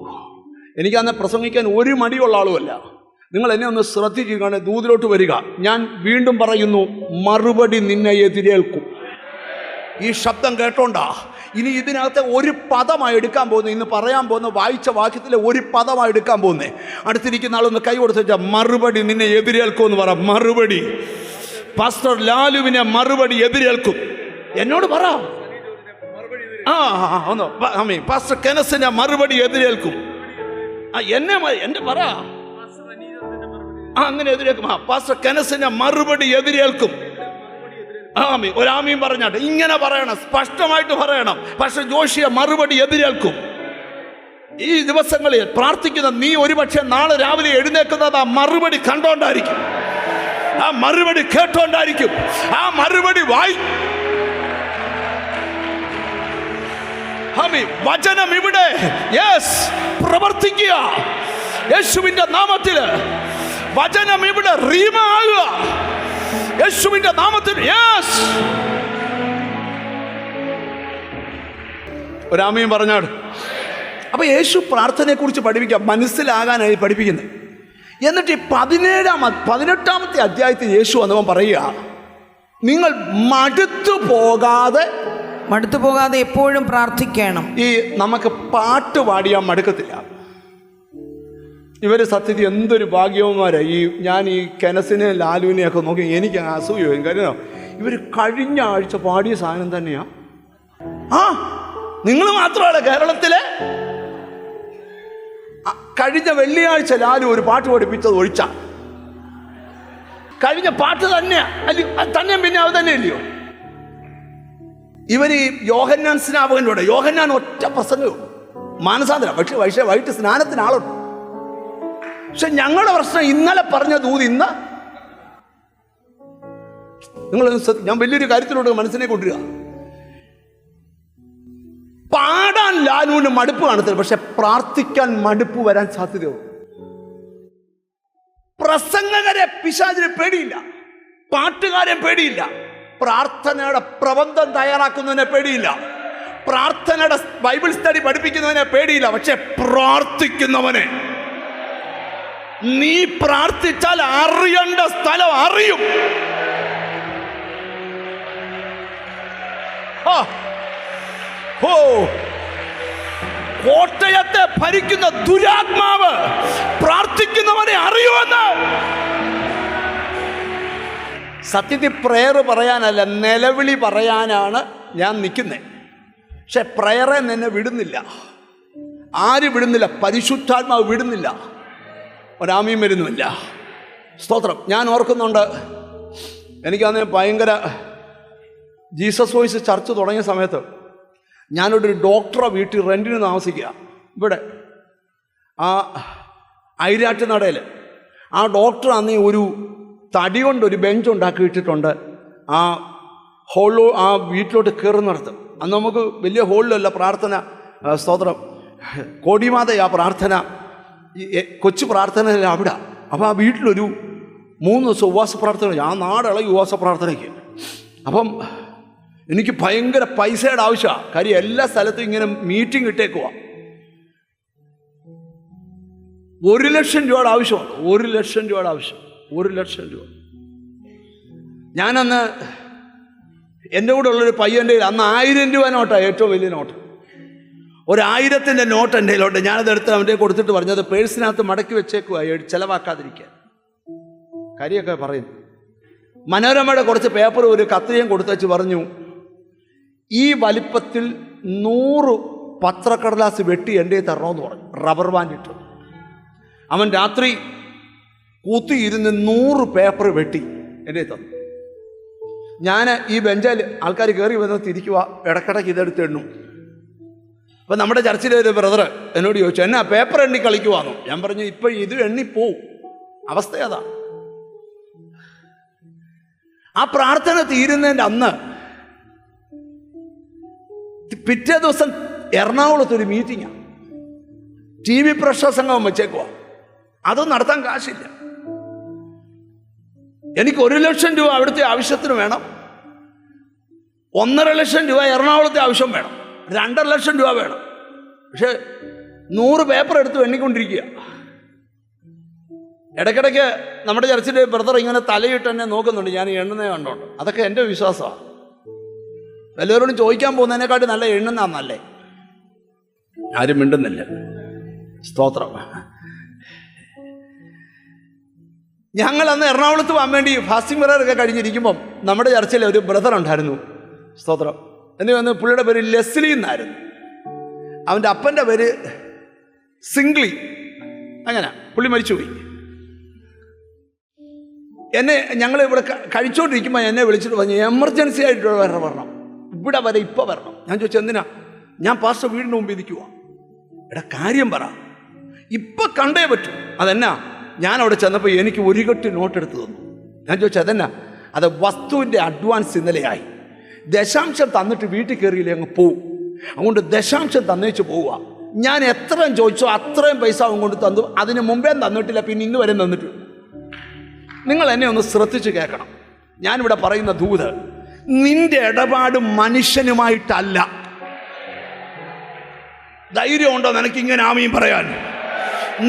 Speaker 1: എനിക്കന്ന് പ്രസംഗിക്കാൻ ഒരു മടിയുള്ള ആളുമല്ല. നിങ്ങൾ എന്നെ ഒന്ന് ശ്രദ്ധിക്കുകയാണ്, ദൂതിലോട്ട് വരിക. ഞാൻ വീണ്ടും പറയുന്നു, മറുപടി നിന്നെ എതിരേൽക്കും. ഈ ശബ്ദം കേട്ടോണ്ടാ ഇനി ഇതിനകത്തെ ഒരു പദമായി എടുക്കാൻ പോകുന്നത്. ഇന്ന് പറയാൻ പോകുന്ന വായിച്ച വാക്യത്തിലെ ഒരു പദമായി എടുക്കാൻ പോകുന്നേ. അടുത്തിരിക്കുന്ന ആളൊന്ന് കൈ കൊടുത്ത് വെച്ചാൽ മറുപടി നിന്നെ എതിരേൽക്കും എന്ന് പറ. മറുപടി. പാസ്റ്റർ ലാലുവിനെ മറുപടി എതിരേൽക്കും. എന്നോട് പറ. ഒന്ന് പാസ്റ്റർ കെനസിനെ മറുപടി എതിരേൽക്കും. എന്നെ പറ. അങ്ങനെ എതിരേൽക്കും. പാസ്റ്റർ കെനസിനെ മറുപടി എതിരേൽക്കും. ഒരാമീൻ പറഞ്ഞാട്ടെ, ഇങ്ങനെ പറയണം, സ്പഷ്ടമായിട്ട് പറയണം. പക്ഷെ ജോഷിയെ മറുപടി എതിരേൽക്കും. ഈ ദിവസങ്ങളിൽ പ്രാർത്ഥിക്കുന്ന നീ ഒരുപക്ഷെ നാളെ രാവിലെ എഴുന്നേക്കുന്നത് ആ മറുപടി കണ്ടോണ്ടായിരിക്കും, ആ മറുപടി കേട്ടോണ്ടായിരിക്കും, ആ മറുപടി വചനം ഇവിടെ പ്രവർത്തിക്കുക. യേശുവിന്റെ നാമത്തില് വചനം ഇവിടെ റീമ ആകുക. യേശുവിന്റെ നാമത്തിൽ. ഒരാമയും പറഞ്ഞാട്. അപ്പൊ യേശു പ്രാർത്ഥനയെ കുറിച്ച് പഠിപ്പിക്കുക, മനസ്സിലാകാനായി പഠിപ്പിക്കുന്നത്. എന്നിട്ട് ഈ 18-ാമത്തെ അധ്യായത്തിൽ യേശു വന്നവൻ പറയുക, നിങ്ങൾ മടുത്തു പോകാതെ
Speaker 2: എപ്പോഴും പ്രാർത്ഥിക്കണം.
Speaker 1: ഈ നമുക്ക് പാട്ട് പാടിയാൽ മടുക്കത്തില്ല. ഇവര് സത്യത്തിൽ എന്തൊരു ഭാഗ്യവന്മാരാണ്. ഞാൻ ഈ കെനസിനെ ലാലുവിനെയൊക്കെ നോക്കി എനിക്ക് അസൂയ. കാര്യം ഇവർ കഴിഞ്ഞ ആഴ്ച പാടിയ സാധനം തന്നെയാ. നിങ്ങൾ മാത്രമല്ല കേരളത്തിലെ കഴിഞ്ഞ വെള്ളിയാഴ്ച ലാലു ഒരു പാട്ട് പഠിപ്പിച്ചത് ഒഴിച്ച കഴിഞ്ഞ പാട്ട് തന്നെയാ തന്നെ. പിന്നെ അത് തന്നെ ഇല്ലയോ ഇവർ? ഈ യോഹന്നാൻ സ്നാപകനോട് യോഹന്നാൻ ഒറ്റ പ്രസംഗവും മാനസാന്തരം. പക്ഷെ വൈകിട്ട് സ്നാനത്തിന് ആളുണ്ട്. പക്ഷെ ഞങ്ങളുടെ പ്രശ്നം ഇന്നലെ പറഞ്ഞ ദൂത് ഇന്ന് നിങ്ങൾ ഞാൻ വലിയൊരു കാര്യത്തിലോട്ട് മനസ്സിനെ കൊണ്ടുവരിക. പാടാൻ ലാലുവിന് മടുപ്പ് കാണത്തില്ല, പക്ഷെ പ്രാർത്ഥിക്കാൻ മടുപ്പ് വരാൻ സാധ്യതയുള്ളൂ. പ്രസംഗകരെ പിശാചിനെ പേടിയില്ല, പാട്ടുകാരെ പേടിയില്ല, പ്രാർത്ഥനയുടെ പ്രബന്ധം തയ്യാറാക്കുന്നതിനെ പേടിയില്ല, പ്രാർത്ഥനയുടെ ബൈബിൾ സ്റ്റഡി പഠിപ്പിക്കുന്നതിനെ പേടിയില്ല. പക്ഷെ പ്രാർത്ഥിക്കുന്നവനെ നീ പ്രാർത്ഥിച്ചാൽ അറിയേണ്ട സ്ഥലം അറിയും. കോട്ടയത്തെ ഭരിക്കുന്ന ദുരാത്മാവ് പ്രാർത്ഥിക്കുന്നവനെ അറിയുമെന്ന്. സത്യത്തിൽ പ്രയർ പറയാനല്ല, നിലവിളി പറയാനാണ് ഞാൻ നിൽക്കുന്നത്. പക്ഷെ പ്രയറെ നിന്നെ വിടുന്നില്ല. ആര് വിടുന്നില്ല? പരിശുദ്ധാത്മാവ് വിടുന്നില്ല. ഒരാമയും വരുന്നുമില്ല. സ്തോത്രം. ഞാൻ ഓർക്കുന്നുണ്ട്, എനിക്കന്ന് ഭയങ്കര ജീസസ് വോയിസ് ചർച്ച തുടങ്ങിയ സമയത്ത് ഞാനൊരു ഡോക്ടറെ വീട്ടിൽ റെൻറ്റിന് താമസിക്കുക. ഇവിടെ ആ ഐരാറ്റ് നടയിൽ ആ ഡോക്ടർ അന്ന് ഒരു തടി കൊണ്ട് ഒരു ബെഞ്ച് ഉണ്ടാക്കിയിട്ടിട്ടുണ്ട്. ആ വീട്ടിലോട്ട് കയറുന്നിടത്ത് അന്ന് നമുക്ക് വലിയ ഹോളിലല്ല പ്രാർത്ഥന. സ്തോത്രം. കോടിമാതയാ പ്രാർത്ഥന, കൊച്ചു പ്രാർത്ഥനയല്ല അവിടെ. അപ്പോൾ ആ വീട്ടിലൊരു 3 ദിവസം ഉപവാസ പ്രാർത്ഥന. ഞാൻ നാടിളകി ഉപവാസ പ്രാർത്ഥനയ്ക്ക്. അപ്പം എനിക്ക് ഭയങ്കര പൈസയുടെ ആവശ്യമാണ്. കാര്യം എല്ലാ സ്ഥലത്തും ഇങ്ങനെ മീറ്റിംഗ് ഇട്ടേക്കുവാ. 1 ലക്ഷം രൂപയുടെ ആവശ്യമാണ്. 1 ലക്ഷം രൂപയുടെ ആവശ്യം. 1 ലക്ഷം രൂപ. ഞാനന്ന് എൻ്റെ കൂടെ ഉള്ളൊരു പയ്യൻ്റെ അന്ന് 1000 രൂപ നോട്ടാണ് ഏറ്റവും വലിയ നോട്ട്. 1000-ൻ്റെ നോട്ട് എൻ്റെ കയ്യിലുണ്ട്. ഞാനതെടുത്ത് അവൻ്റെ കൊടുത്തിട്ട് പറഞ്ഞത് പേഴ്സിനകത്ത് മടക്കി വെച്ചേക്കുക, ചിലവാക്കാതിരിക്കാൻ. കാര്യമൊക്കെ പറയുന്നു. മനോരമയുടെ കുറച്ച് പേപ്പർ ഒരു കത്രിയും കൊടുത്തുവെച്ച് പറഞ്ഞു, ഈ വലിപ്പത്തിൽ 100 പത്രക്കടലാസ് വെട്ടി എൻ്റെ തരണമെന്ന് പറഞ്ഞു. റബ്ബർ ബാൻഡ് ഇട്ടു. അവൻ രാത്രി കൂത്തിയിരുന്ന് 100 പേപ്പർ വെട്ടി എൻ്റെ തന്നു. ഞാൻ ഈ ബെഞ്ചിൽ ആൾക്കാർ കയറി വന്ന് തിരിക്കുക, ഇടക്കിടയ്ക്ക് ഇതെടുത്ത് എണ്ണും. അപ്പം നമ്മുടെ ചർച്ചിലെ ഒരു ബ്രദർ എന്നോട് ചോദിച്ചു, എന്നാ പേപ്പർ എണ്ണി കളിക്കുവാന്നോ? ഞാൻ പറഞ്ഞു, ഇപ്പം ഇത് എണ്ണിപ്പോവും, അവസ്ഥ അതാണ്. ആ പ്രാർത്ഥന തീരുന്നതിൻ്റെ അന്ന് പിറ്റേ ദിവസം എറണാകുളത്തൊരു മീറ്റിംഗാണ്. TV പ്രശ്നസംഗമം വെച്ചേക്കുവാ. അതും നടത്താൻ കാശില്ല. എനിക്ക് 1 ലക്ഷം രൂപ അവിടുത്തെ ആവശ്യത്തിന് വേണം. 1.5 ലക്ഷം രൂപ എറണാകുളത്തെ ആവശ്യം വേണം. 2.5 ലക്ഷം രൂപ വേണം. പക്ഷെ 100 പേപ്പർ എടുത്ത് എണ്ണിക്കൊണ്ടിരിക്കുക. ഇടയ്ക്കിടയ്ക്ക് നമ്മുടെ ചർച്ചിലെ ബ്രദർ ഇങ്ങനെ തലയിട്ട് എന്നെ നോക്കുന്നുണ്ട്, ഞാൻ എണ്ണുന്നേ കണ്ടോണ്ട്. അതൊക്കെ എൻ്റെ വിശ്വാസമാണ്. എല്ലാവരോടും ചോദിക്കാൻ പോകുന്നതിനെക്കാട്ടി നല്ല എണ്ണുന്നല്ലേ. ആരും മിണ്ടുന്നില്ല. സ്തോത്രം. ഞങ്ങൾ അന്ന് എറണാകുളത്ത് പോകാൻ വേണ്ടി ഫാസ്റ്റിംഗ് പ്രയറൊക്കെ കഴിഞ്ഞിരിക്കുമ്പം നമ്മുടെ ചർച്ചയിൽ ഒരു ബ്രദർ ഉണ്ടായിരുന്നു. സ്തോത്രം. എന്ന് വന്ന് പുള്ളിയുടെ പേര് ലെസ്ലി എന്നായിരുന്നു. അവൻ്റെ അപ്പൻ്റെ പേര് സിംഗ്ലി. അങ്ങനെ പുള്ളി മരിച്ചുപോയി. എന്നെ ഞങ്ങൾ ഇവിടെ കഴിച്ചുകൊണ്ടിരിക്കുമ്പോൾ എന്നെ വിളിച്ചിട്ട് പറഞ്ഞു, എമർജൻസി ആയിട്ട് വരണം, ഇവിടെ വരെ ഇപ്പോൾ വരണം. ഞാൻ ചോദിച്ചു, എന്തിനാ? ഞാൻ പാസ്റ്റർ വീടിന് മുമ്പ് ഇരിക്കുക. എടാ കാര്യം പറ, ഇപ്പം കണ്ടേ പറ്റും. അതെന്നാ? ഞാൻ അവിടെ ചെന്നപ്പോൾ എനിക്ക് 1 കെട്ട് നോട്ട് എടുത്ത് തന്നു. ഞാൻ ചോദിച്ചു, അതെന്നാ? അത് വസ്തുവിൻ്റെ അഡ്വാൻസ് ഇന്നലെയായി. ദശാംശം തന്നിട്ട് വീട്ടിൽ കയറിയില്ലേ അങ്ങ് പോവും. അതുകൊണ്ട് ദശാംശം തന്നേച്ച് പോവുക. ഞാൻ എത്രയും ചോദിച്ചോ അത്രയും പൈസ അവൻ കൊണ്ട് തന്നു. അതിന് മുമ്പേ തന്നിട്ടില്ല, പിന്നെ ഇന്ന് വരെ തന്നിട്ടില്ല. നിങ്ങൾ എന്നെ ഒന്ന് ശ്രദ്ധിച്ച് കേൾക്കണം. ഞാനിവിടെ പറയുന്ന ദൂത്, നിന്റെ ഇടപാട് മനുഷ്യനുമായിട്ടല്ല. ധൈര്യമുണ്ടോ നിനക്കിങ്ങനെ ആമീൻ പറയാൻ?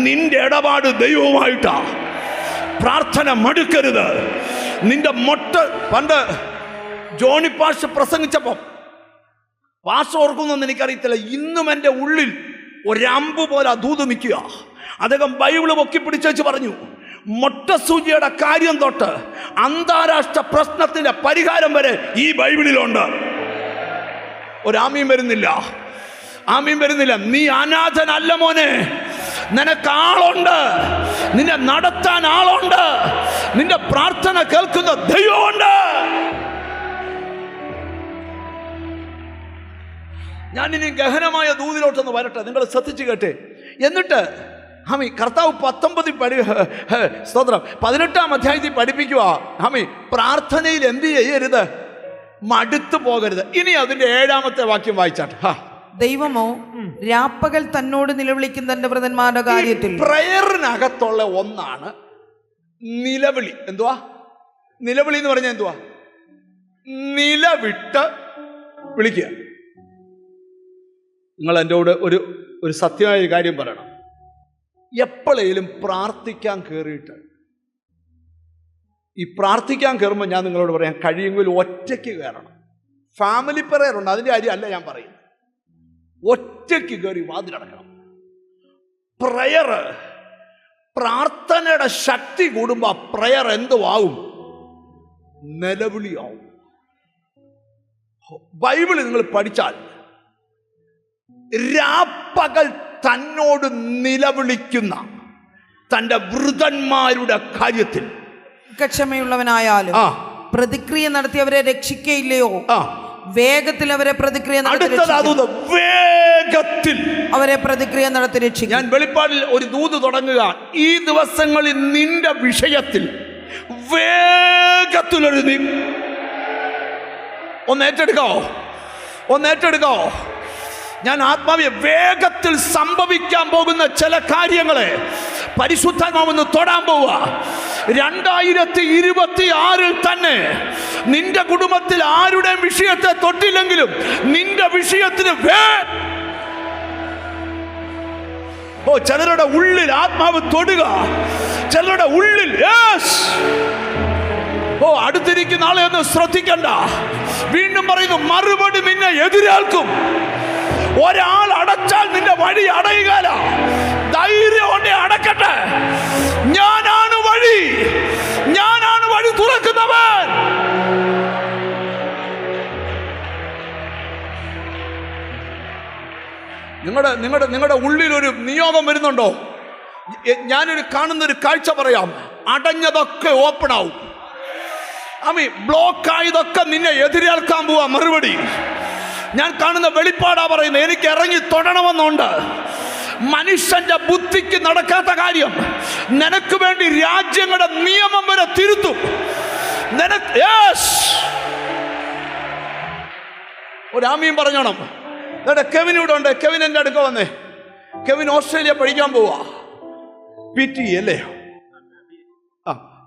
Speaker 1: നിന്റെ ഇടപാട് ദൈവവുമായിട്ടാ. പ്രാർത്ഥന മടുക്കരുത്. നിന്റെ പണ്ട് ജോണി പാഷ പ്രസംഗിച്ചപ്പം പാഷ ഓർക്കുന്നൊന്നും എനിക്കറിയത്തില്ല, ഇന്നും എൻ്റെ ഉള്ളിൽ ഒരമ്പ് പോലെ ദൂത് നിൽക്കുക. അദ്ദേഹം ബൈബിള് പൊക്കി പിടിച്ചു പറഞ്ഞു, മൊട്ടസൂചിയുടെ കാര്യം തൊട്ട് അന്താരാഷ്ട്ര പ്രശ്നത്തിന്റെ പരിഹാരം വരെ ഈ ബൈബിളിലുണ്ട്. ഒരാമീൻ വരുന്നില്ല, ആമീൻ വരുന്നില്ല. നീ അനാഥനല്ല മോനെ, നിനക്ക് ആളുണ്ട്, നിന്നെ നടത്താൻ ആളുണ്ട്, നിന്റെ പ്രാർത്ഥന കേൾക്കുന്ന ദൈവമുണ്ട്. ഞാൻ ഇനി ഗഹനമായ ദൂതിലോട്ടൊന്ന് വരട്ടെ, നിങ്ങൾ ശ്രദ്ധിച്ചു കേട്ടെ. എന്നിട്ട് ഹമി കർത്താവ് 18-ാം അധ്യായത്തിൽ പഠിപ്പിക്കുക, ഹമി പ്രാർത്ഥനയിൽ എന്ത് ചെയ്യരുത്? മടുത്തു പോകരുത്. ഇനി അതിന്റെ 7-ാമത്തെ വാക്യം വായിച്ചാട്ടെ.
Speaker 2: ദൈവമോ രാപ്പകൽ തന്നോട് നിലവിളിക്കുന്ന തന്റെ വൃതന്മാരുടെ കാര്യത്തിൽ.
Speaker 1: പ്രയറിനകത്തുള്ള ഒന്നാണ് നിലവിളി. എന്തുവാ നിലവിളി എന്ന് പറഞ്ഞാൽ? എന്തുവാ? നിലവിട്ട് വിളിക്കുക. നിങ്ങൾ എൻ്റെ കൂടെ ഒരു സത്യമായ കാര്യം പറയണം. എപ്പോഴേലും പ്രാർത്ഥിക്കാൻ കയറിയിട്ട്, ഈ പ്രാർത്ഥിക്കാൻ കയറുമ്പോൾ ഞാൻ നിങ്ങളോട് പറയാം, കഴിയുമെങ്കിൽ ഒറ്റയ്ക്ക് കയറണം. ഫാമിലി പ്രയർ ഉണ്ട്, അതിൻ്റെ കാര്യമല്ല ഞാൻ പറയുന്നത്. ഒറ്റയ്ക്ക് കയറി വാതിലടക്കണം. പ്രയർ, പ്രാർത്ഥനയുടെ ശക്തി കൂടുമ്പോൾ പ്രയർ എന്തുവാകും? നിലവിളിയാവും. ബൈബിൾ നിങ്ങൾ പഠിച്ചാൽ രാപ്പകൽ തന്നോട് നിലവിളിക്കുന്ന തന്റെ വൃതന്മാരുടെ കാര്യത്തിൽ
Speaker 2: ക്ഷമയുള്ളവനായാലും പ്രതിക്രിയ നടത്തി അവരെ രക്ഷിക്കയില്ലയോ? വേഗത്തിൽ അവരെ പ്രതിക്രിയ വേഗത്തിൽ അവരെ പ്രതിക്രിയ നടത്തി രക്ഷിക്കും. ഞാൻ വെളിപ്പാടിൽ ഒരു ദൂത് തുടങ്ങുക. ഈ ദിവസങ്ങളിൽ നിന്റെ വിഷയത്തിൽ വേഗത്തിലൊരു ഒന്ന് ഏറ്റെടുക്കാവോ? ഞാൻ ആത്മാവിയെ വേഗത്തിൽ സംഭവിക്കാൻ പോകുന്ന ചില കാര്യങ്ങളെ
Speaker 1: പരിശുദ്ധാത്മാവെന്ന് തൊടാൻ പോവുക. 2026 തന്നെ നിന്റെ കുടുംബത്തിൽ ആരുടെയും വിഷയത്തെ തൊട്ടില്ലെങ്കിലും നിന്റെ വിഷയത്തിന് ചിലരുടെ ഉള്ളിൽ ആത്മാവ് തൊടുക, ചിലരുടെ ഉള്ളിൽ അടുത്തിരിക്കുന്ന ആളെ ഒന്ന് ശ്രദ്ധിക്കണ്ട. വീണ്ടും പറയുന്നു, മറുപടി നിന്നെ എതിരേൽക്കും. ഒരാൾ അടച്ചാൽ നിന്റെ വഴി അടയുകയില്ല. ധൈര്യം കൊണ്ട് അടക്കട്ടെ. ഞാനാണ് വഴി, ഞാനാണ് വഴി തുറക്കുന്നവൻ. നിങ്ങളുടെ ഉള്ളിൽ ഒരു നിയോഗം വരുന്നുണ്ടോ? ഞാനൊരു കാണുന്നൊരു കാഴ്ച പറയാം. അടഞ്ഞതൊക്കെ ഓപ്പൺ ആവും. ബ്ലോക്ക് ആയതൊക്കെ നിന്നെ എതിരേൽക്കാൻ പോവാ മറുപടി. ഞാൻ കാണുന്ന വെളിപ്പാടാ പറയുന്നത്. എനിക്ക് ഇറങ്ങി തൊടണമെന്നുണ്ട്. മനുഷ്യന്റെ ബുദ്ധിക്ക് നടക്കാത്ത കാര്യം നിനക്ക് വേണ്ടി രാജ്യങ്ങളുടെ നിയമം വരെ തിരുത്തും. ഒരു ആമീൻ പറഞ്ഞോണം. കെവിൻ ഇവിടെ ഉണ്ട്. കെവിൻ എൻ്റെ അടുക്ക വന്നേ. കെവിൻ ഓസ്ട്രേലിയ പഠിക്കാൻ പോവാ. PT അല്ലേ?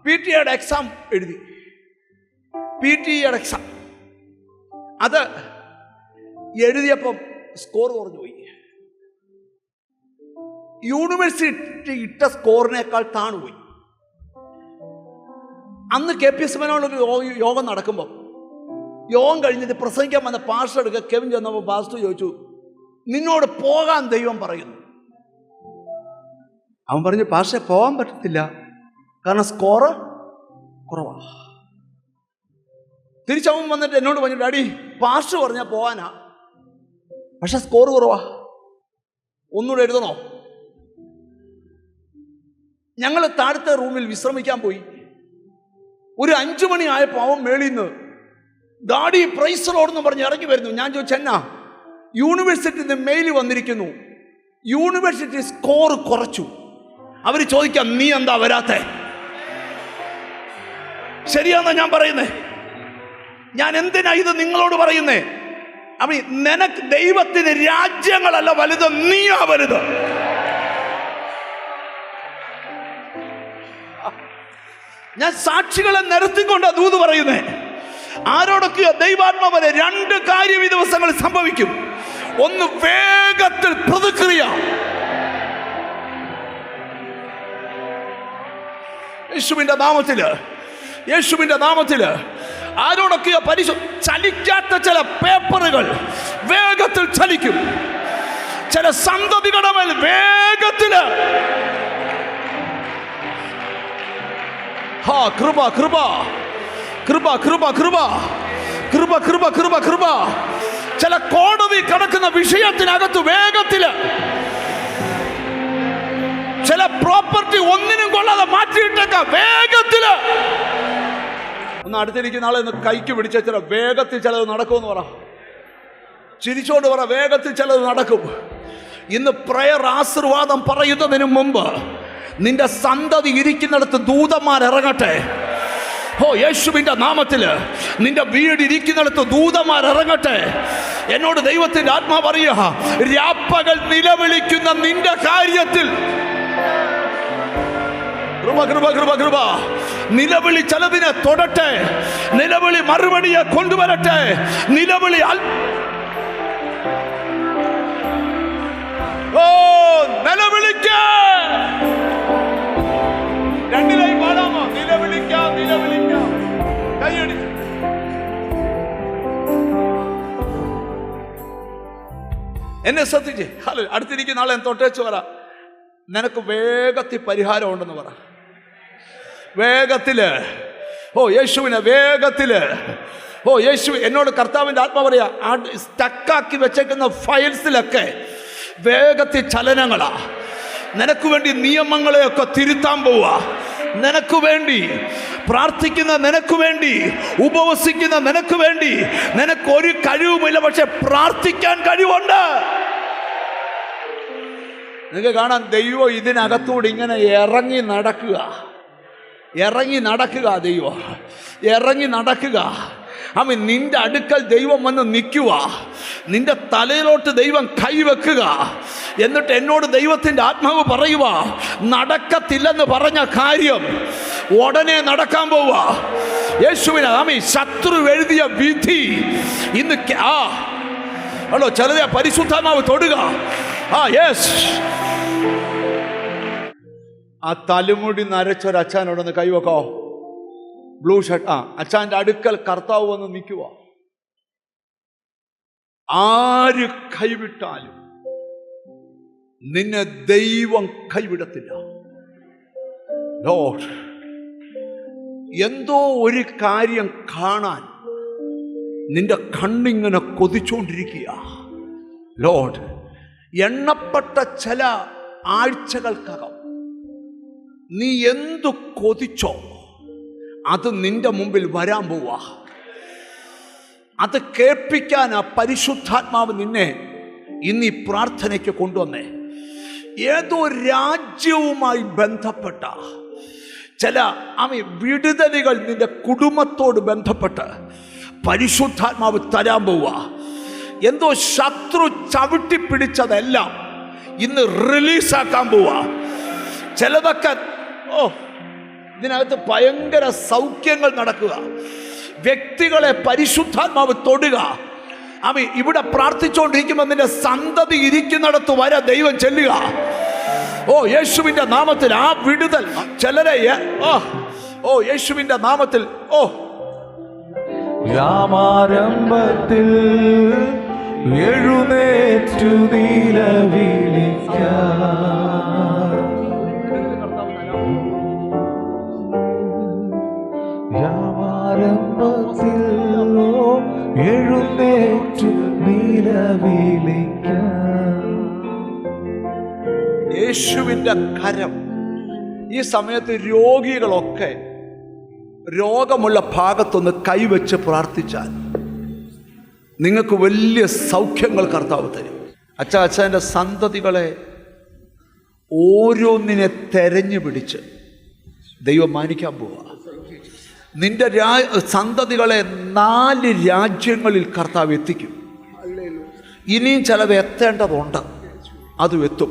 Speaker 1: PTയുടെ എക്സാം എഴുതി. PTയുടെ എക്സാം അത് എഴുതിയപ്പം സ്കോർ കുറഞ്ഞു പോയി. യൂണിവേഴ്സിറ്റി ഇട്ട സ്കോറിനേക്കാൾ താണുപോയി. അന്ന് KPS മേനോടൊരു യോഗം നടക്കുമ്പോൾ, യോഗം കഴിഞ്ഞിട്ട് പ്രസംഗിക്കാൻ വന്ന പാസ്റ്റർ എടുക്കുക. കെവിൻ ചെന്നപ്പോൾ പാസ്റ്റർ ചോദിച്ചു, നിന്നോട് പോകാൻ ദൈവം പറയുന്നു. അവൻ പറഞ്ഞു, പാസ്റ്റർ പോകാൻ പറ്റത്തില്ല, കാരണം സ്കോറ് കുറവാ. തിരിച്ചവൻ വന്നിട്ട് എന്നോട് പറഞ്ഞു, ഡാഡി പാസ്റ്റർ പറഞ്ഞാൽ പോകാനാ, പക്ഷെ സ്കോർ കുറവാ, ഒന്നുകൂടെ എഴുതണോ? ഞങ്ങൾ താഴത്തെ റൂമിൽ വിശ്രമിക്കാൻ പോയി. ഒരു 5 മണി ആയപ്പോൾ അവൻ മേളിൽ നിന്ന് ഡാഡി പ്രൈസ് ലോർഡ് പറഞ്ഞ് ഇറങ്ങി വരുന്നു. ഞാൻ ചോദിച്ചു, എന്നാ? യൂണിവേഴ്സിറ്റിയിൽ നിന്ന് മെയിൽ വന്നിരിക്കുന്നു, യൂണിവേഴ്സിറ്റി സ്കോർ കുറച്ചു. അവർ ചോദിക്കാം, നീ എന്താ വരാത്തെ? ശരിയാന്നാ ഞാൻ പറയുന്നേ? ഞാൻ എന്തിനാ ഇത് നിങ്ങളോട് പറയുന്നേ? നിനക്ക് ദൈവത്തിന് രാജ്യങ്ങളല്ല വലുത്, നീയാ വലുത്. ഞാൻ സാക്ഷികളെ നിരത്തിക്കൊണ്ടാ ദൂത് പറയുന്നേ. ആരോടൊക്കെയോ ദൈവാത്മാവനെ 2 കാര്യം ഈ ദിവസങ്ങളിൽ സംഭവിക്കും. ഒന്ന്, വേഗത്തിൽ പ്രതിക്രിയ. യേശുവിന്റെ നാമത്തില് ആരോടൊക്കെയോ ചലിക്കാത്ത ചില പേപ്പറുകൾ വേഗത്തിൽ ചലിക്കും. ചില സന്തതികളുടെ മേൽ വേഗത്തില് കൃപ കൃപ കൃപ കൃപ കൃപ കൃപ കൃപ കൃപ കൃപ. ചില കോടതി കിടക്കുന്ന വിഷയത്തിനകത്ത് വേഗത്തില് ചില പ്രോപ്പർട്ടി ഒന്നിനും കൊള്ളാതെ മാറ്റിയിട്ടേക്കാം വേഗത്തില്. ഒന്ന് അടുത്തിരിക്കുന്ന ആളെ ഒന്ന് കൈക്ക് പിടിച്ച ചില വേഗത്തിൽ ചിലത് നടക്കുമെന്ന് പറ. ചിരിച്ചോണ്ട് പറ, വേഗത്തിൽ ചിലത് നടക്കും. ഇന്ന് പ്രയർ ആശീർവാദം പറയുന്നതിന് മുമ്പ് നിന്റെ സന്തതി ഇരിക്കുന്നിടത്ത് ദൂതന്മാർ ഇറങ്ങട്ടെ. യേശുവിന്റെ നാമത്തില് നിന്റെ വീട് ഇരിക്കുന്നിടത്ത് ദൂതന്മാർ ഇറങ്ങട്ടെ. എന്നോട് ദൈവത്തിന്റെ ആത്മാവ് പറയുക, രാപ്പകൽ നിലവിളിക്കുന്ന നിന്റെ കാര്യത്തിൽ കൃപ കൃപ കൃപ കൃപ. നിലവിളി ചിലതിനെ തൊടട്ടെ, നിലവിളി മറുപടിയെ കൊണ്ടുവരട്ടെ. നിലവിളി നിലവിളിക്ക. 2 പാടാമോ? നിലവിളിക്കാം, നിലവിളിക്കാം. കൈയടിച്ചു. എന്നെ ശ്രദ്ധിച്ച് അടുത്തിരിക്കുന്ന ആളെ തൊട്ടേച്ച് പറ, നിനക്ക് വേഗത്തിൽ പരിഹാരം ഉണ്ടെന്ന് പറ. വേഗത്തില്. യേശുവിനെ വേഗത്തില്. യേശു എന്നോട് കർത്താവിൻ്റെ ആത്മാ പറയാ, സ്റ്റക്കാക്കി വെച്ചേക്കുന്ന ഫയൽസിലൊക്കെ വേഗത്തിൽ ചലനങ്ങളാ. നിനക്ക് വേണ്ടി നിയമങ്ങളെയൊക്കെ തിരുത്താൻ പോവാ. നിനക്ക് വേണ്ടി പ്രാർത്ഥിക്കുന്ന, നിനക്ക് വേണ്ടി ഉപവസിക്കുന്ന, നിനക്ക് വേണ്ടി നിനക്കൊരു കഴിവുമില്ല, പക്ഷെ പ്രാർത്ഥിക്കാൻ കഴിവുണ്ട്. നിങ്ങൾക്ക് കാണാൻ ദൈവം ഇതിനകത്തൂടെ ഇങ്ങനെ ഇറങ്ങി നടക്കുക. ദൈവം ഇറങ്ങി നടക്കുക. നിന്റെ അടുക്കൽ ദൈവം വന്ന് നിൽക്കുക. നിന്റെ തലയിലോട്ട് ദൈവം കൈവെക്കുക. എന്നിട്ട് എന്നോട് ദൈവത്തിൻ്റെ ആത്മാവ് പറയുക, നടക്കത്തില്ലെന്ന് പറഞ്ഞ കാര്യം ഉടനെ നടക്കാൻ പോവുക. യേശുവിനെ ശത്രു എഴുതിയ വിധി ഇന്ന് ഹലോ ചിലരെ പരിശുദ്ധാത്മാവ് തൊടുക. യെസ്. ആ തലമുടി നരച്ചൊരച്ഛനോടൊന്ന് കൈവെക്കോ. Blue shirt. അച്ഛൻ്റെ അടുക്കൽ കർത്താവ് വന്ന് നിൽക്കുക. ആര് കൈവിട്ടാലും നിന്നെ ദൈവം കൈവിടത്തില്ല. ലോർഡ്, എന്തോ ഒരു കാര്യം കാണാൻ നിന്റെ കണ്ണിങ്ങനെ കൊതിച്ചുകൊണ്ടിരിക്കുക. ലോർഡ്, എണ്ണപ്പെട്ട ചില ആഴ്ചകൾക്കകം നീ എന്തു കൊതിച്ചോ അത് നിന്റെ മുമ്പിൽ വരാൻ പോവാ. അത് കേൾപ്പിക്കാൻ ആ പരിശുദ്ധാത്മാവ് നിന്നെ ഇന്ന് ഈ പ്രാർത്ഥനയ്ക്ക് കൊണ്ടുവന്നേ. ഏതോ രാജ്യവുമായി ബന്ധപ്പെട്ട ചില വിടുതലുകൾ നിന്റെ കുടുംബത്തോട് ബന്ധപ്പെട്ട് പരിശുദ്ധാത്മാവ് തരാൻ പോവുക. എന്തോ ശത്രു ചവിട്ടിപ്പിടിച്ചതെല്ലാം ഇന്ന് റിലീസാക്കാൻ പോവുക. ചിലതൊക്കെ ഇതിനകത്ത് ഭയങ്കര സൗഖ്യങ്ങൾ നടക്കുക. വ്യക്തികളെ പരിശുദ്ധാത്മാവ് തൊടുക. ഇവിടെ പ്രാർത്ഥിച്ചുകൊണ്ടിരിക്കുമ്പോൾ നിന്റെ സന്തതി ഇരിക്കുന്നിടത്ത് വരെ ദൈവം ചെല്ലുക. യേശുവിന്റെ നാമത്തിൽ ആ വിടുതൽ ചിലരെ യേശുവിന്റെ നാമത്തിൽ
Speaker 3: യാമാരംഭത്തിൽ എഴുന്നേറ്റു
Speaker 1: യേശുവിന്റെ കരം ഈ സമയത്ത് രോഗികളൊക്കെ രോഗമുള്ള ഭാഗത്തൊന്ന് കൈവച്ച് പ്രാർത്ഥിച്ചാൽ നിങ്ങൾക്ക് വലിയ സൗഖ്യങ്ങൾ കർത്താവ് തരും. അച്ഛൻ്റെ സന്തതികളെ ഓരോന്നിനെ തെരഞ്ഞു പിടിച്ച് ദൈവം മാനിക്കാൻ പോവുക. നിന്റെ സന്തതികളെ 4 രാജ്യങ്ങളിൽ കർത്താവ് എത്തിക്കും. ഇനിയും ചിലത് എത്തേണ്ടതുണ്ട്, അതും എത്തും.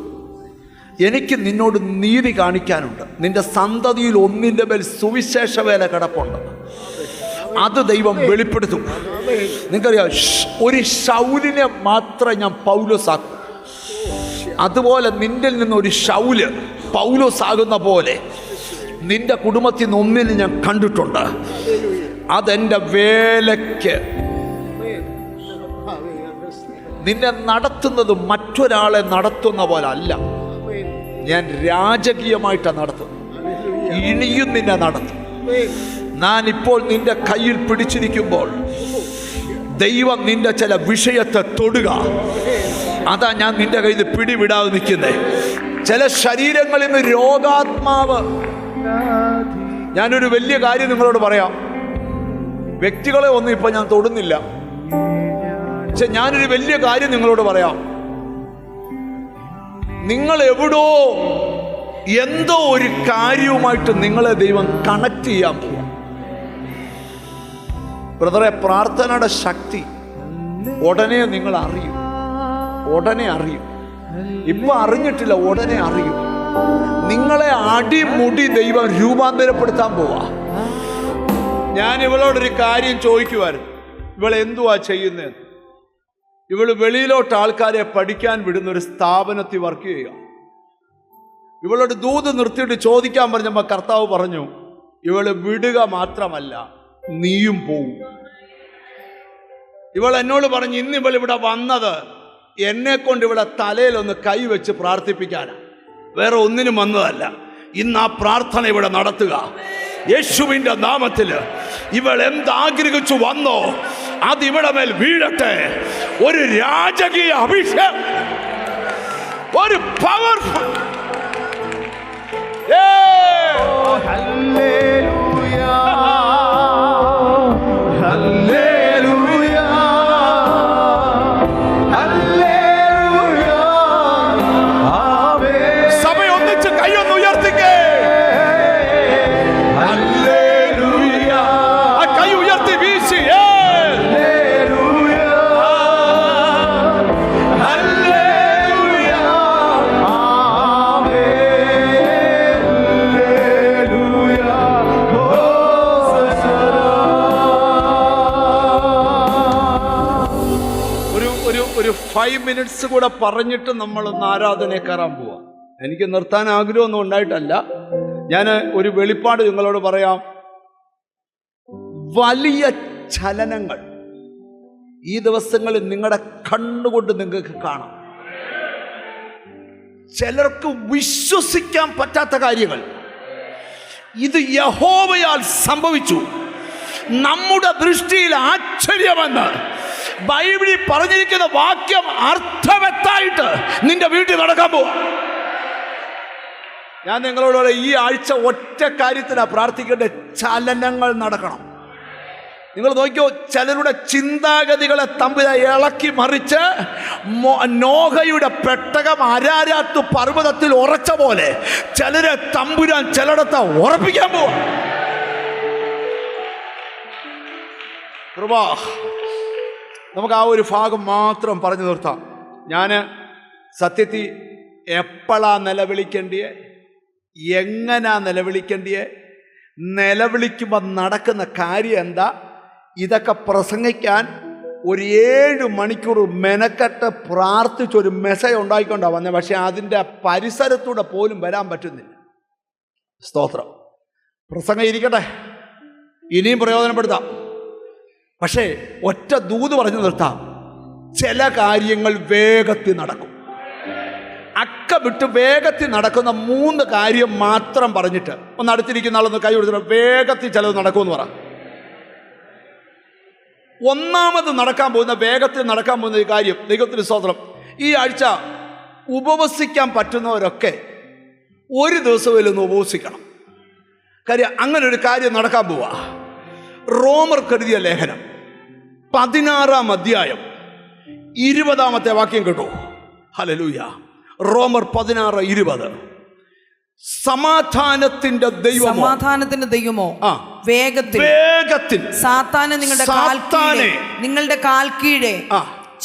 Speaker 1: എനിക്ക് നിന്നോട് നീതി കാണിക്കാനുണ്ട്. നിന്റെ സന്തതിയിൽ ഒന്നിൻ്റെ മേൽ സുവിശേഷ വേല കിടപ്പുണ്ട്, അത് ദൈവം വെളിപ്പെടുത്തും. നിങ്ങൾക്കറിയാം, ഒരു ശൗലിനെ മാത്രമേ ഞാൻ പൗലോസാക്കും. അതുപോലെ നിന്നിൽ നിന്നൊരു ശൗല് പൗലോസാകുന്ന പോലെ നിന്റെ കുടുംബത്തിൽ നിന്ന് ഒന്നിനെ ഞാൻ കണ്ടിട്ടുണ്ട്. അതെൻ്റെ വേലയ്ക്ക് നിന്നെ നടത്തുന്നത് മറ്റൊരാളെ നടത്തുന്ന പോലെ അല്ല. ഞാൻ രാജകീയമായിട്ടാണ് നടത്തുന്നത്. ഇനിയും നിന്നെ നടത്തും. ഞാൻ ഇപ്പോൾ നിന്റെ കയ്യിൽ പിടിച്ചിരിക്കുമ്പോൾ ദൈവം നിന്റെ ചില വിഷയത്തെ തൊടുക. അതാ ഞാൻ നിന്റെ കയ്യിൽ പിടിവിടാതെ നിൽക്കുന്നേ. ചില ശരീരങ്ങളിൽ നിന്ന് രോഗാത്മാവ്. ഞാനൊരു വലിയ കാര്യം നിങ്ങളോട് പറയാം. വ്യക്തികളെ ഒന്നും ഇപ്പൊ ഞാൻ തൊടുന്നില്ല. പക്ഷെ ഞാനൊരു വലിയ കാര്യം നിങ്ങളോട് പറയാം. നിങ്ങൾ എവിടോ എന്തോ ഒരു കാര്യവുമായിട്ട് നിങ്ങളെ ദൈവം കണക്ട് ചെയ്യാൻ പോവാ. ബ്രദറെ, പ്രാർത്ഥനയുടെ ശക്തി ഉടനെ നിങ്ങൾ അറിയും. ഉടനെ അറിയും. ഇപ്പൊ അറിഞ്ഞിട്ടില്ല, ഉടനെ അറിയും. നിങ്ങളെ അടിമുടി ദൈവം രൂപാന്തരപ്പെടുത്താൻ പോവാ. ഞാൻ ഇവളോടൊരു കാര്യം ചോദിക്കുമായിരുന്നു. ഇവളെന്തുവാ ചെയ്യുന്നതെന്ന്. ഇവള് വെളിയിലോട്ട് ആൾക്കാരെ പഠിക്കാൻ വിടുന്ന ഒരു സ്ഥാപനത്തിൽ വർക്ക് ചെയ്യുക. ഇവളോട് ദൂത് നിർത്തിയിട്ട് ചോദിക്കാൻ പറഞ്ഞപ്പോൾ കർത്താവ് പറഞ്ഞു, ഇവള് വിടുക മാത്രമല്ല, നീയും പോവും. ഇവൾ എന്നോട് പറഞ്ഞു, ഇന്ന് ഇവൾ ഇവിടെ വന്നത് എന്നെ കൊണ്ട് ഇവിടെ തലയിലൊന്ന് കൈവച്ച് പ്രാർത്ഥിപ്പിക്കാനാണ്, വേറെ ഒന്നിനും വന്നതല്ല. ഇന്ന് ആ പ്രാർത്ഥന ഇവിടെ നടത്തുക. യേശുവിന്റെ നാമത്തിൽ ഇവൾ എന്താഗ്രഹിച്ചു വന്നോ അത് ഇവിടെ മേൽ വീഴട്ടെ. ഒരു രാജകീയ അഭിഷേകം, ഒരു പവർഫുൾ. സഭയൊന്നിച്ച് കൈയൊന്ന് ഉയർത്തിക്കേ. ആ കൈ ഉയർത്തി വീശി 5 minutes കൂടെ പറഞ്ഞിട്ട് നമ്മളൊന്ന് ആരാധനയെ കയറാൻ പോവാം. എനിക്ക് നിർത്താൻ ആഗ്രഹമൊന്നും ഉണ്ടായിട്ടല്ല. ഞാൻ ഒരു വെളിപ്പാട് നിങ്ങളോട് പറയാം. വലിയ ചലനങ്ങൾ ഈ ദിവസങ്ങളിൽ നിങ്ങളുടെ കണ്ണുകൊണ്ട് നിങ്ങൾക്ക് കാണാം. ചിലർക്ക് വിശ്വസിക്കാൻ പറ്റാത്ത കാര്യങ്ങൾ ഇത് യഹോവയാൽ സംഭവിച്ചു. നമ്മുടെ ദൃഷ്ടിയിൽ ആശ്ചര്യമെന്ന് ബൈബിളിൽ പറഞ്ഞിരിക്കുന്ന വാക്യം അർത്ഥവത്തായിട്ട് നിന്റെ വീട്ടിൽ നടക്കാൻ പോവാ. ഞാൻ നിങ്ങളോട് പറയാം, ഈ ആഴ്ച ഒറ്റ കാര്യത്തിനാണ് പ്രാർത്ഥിക്കേണ്ട. ചലനങ്ങൾ നടക്കണം. നിങ്ങൾ നോക്കിയോ, ചിലരുടെ ചിന്താഗതികളെ തമ്മിൽ ഇളക്കി മറിച്ച് നോഹയുടെ പെട്ടകം അരാരാത്ത് പർവ്വതത്തിൽ ഉറച്ച പോലെ ചിലരെ തമ്പുരാൻ ചിലയിടത്ത് ഉറപ്പിക്കാൻ പോവാ. കൃപാ, നമുക്ക് ആ ഒരു ഭാഗം മാത്രം പറഞ്ഞു നിർത്താം. ഞാൻ സത്യത്തിൽ എപ്പോഴാ നിലവിളിക്കേണ്ടിയേ, എങ്ങനാ നിലവിളിക്കേണ്ടിയേ, നിലവിളിക്കുമ്പോൾ നടക്കുന്ന കാര്യം എന്താ, ഇതൊക്കെ പ്രസംഗിക്കാൻ ഒരു 7 മണിക്കൂർ മെനക്കെട്ട് പ്രാർത്ഥിച്ചൊരു മെസ്സേജ് ഉണ്ടായിക്കൊണ്ടാണ് വന്നത്. പക്ഷെ അതിൻ്റെ പരിസരത്തൂടെ പോലും വരാൻ പറ്റുന്നില്ല. സ്തോത്രം. പ്രസംഗം ഇരിക്കട്ടെ, ഇനിയും പ്രയോജനപ്പെടുത്താം. പക്ഷേ ഒറ്റ ദൂത് പറഞ്ഞു നിർത്താം. ചില കാര്യങ്ങൾ വേഗത്തിൽ നടക്കും. അക്ക വിട്ട് വേഗത്തിൽ നടക്കുന്ന 3 കാര്യം മാത്രം പറഞ്ഞിട്ട് ഒന്ന് അടുത്തിരിക്കുന്ന ആളൊന്ന് കൈ കൊടുത്തിട്ട് വേഗത്തിൽ ചിലത് നടക്കുമെന്ന് പറ. ഒന്നാമത് നടക്കാൻ പോകുന്ന, വേഗത്തിൽ നടക്കാൻ പോകുന്ന ഈ കാര്യം, ദൈവത്തിന് സ്തോത്രം, ഈ ആഴ്ച ഉപവസിക്കാൻ പറ്റുന്നവരൊക്കെ ഒരു ദിവസമേലൊന്ന് ഉപവസിക്കണം. കാര്യം അങ്ങനെ ഒരു കാര്യം നടക്കാൻ പോവാ. റോമർക്ക് എഴുതിയ ലേഖനം 16-ാം അധ്യായം 20-ാമത്തെ വാക്യം കേട്ടോ. ഹല്ലേലൂയ. റോമർ 16:20. സമാധാനത്തിന്റെ ദൈവമോ വേഗത്തിൽ സാത്താനെ നിങ്ങളുടെ കാൽ കീഴെ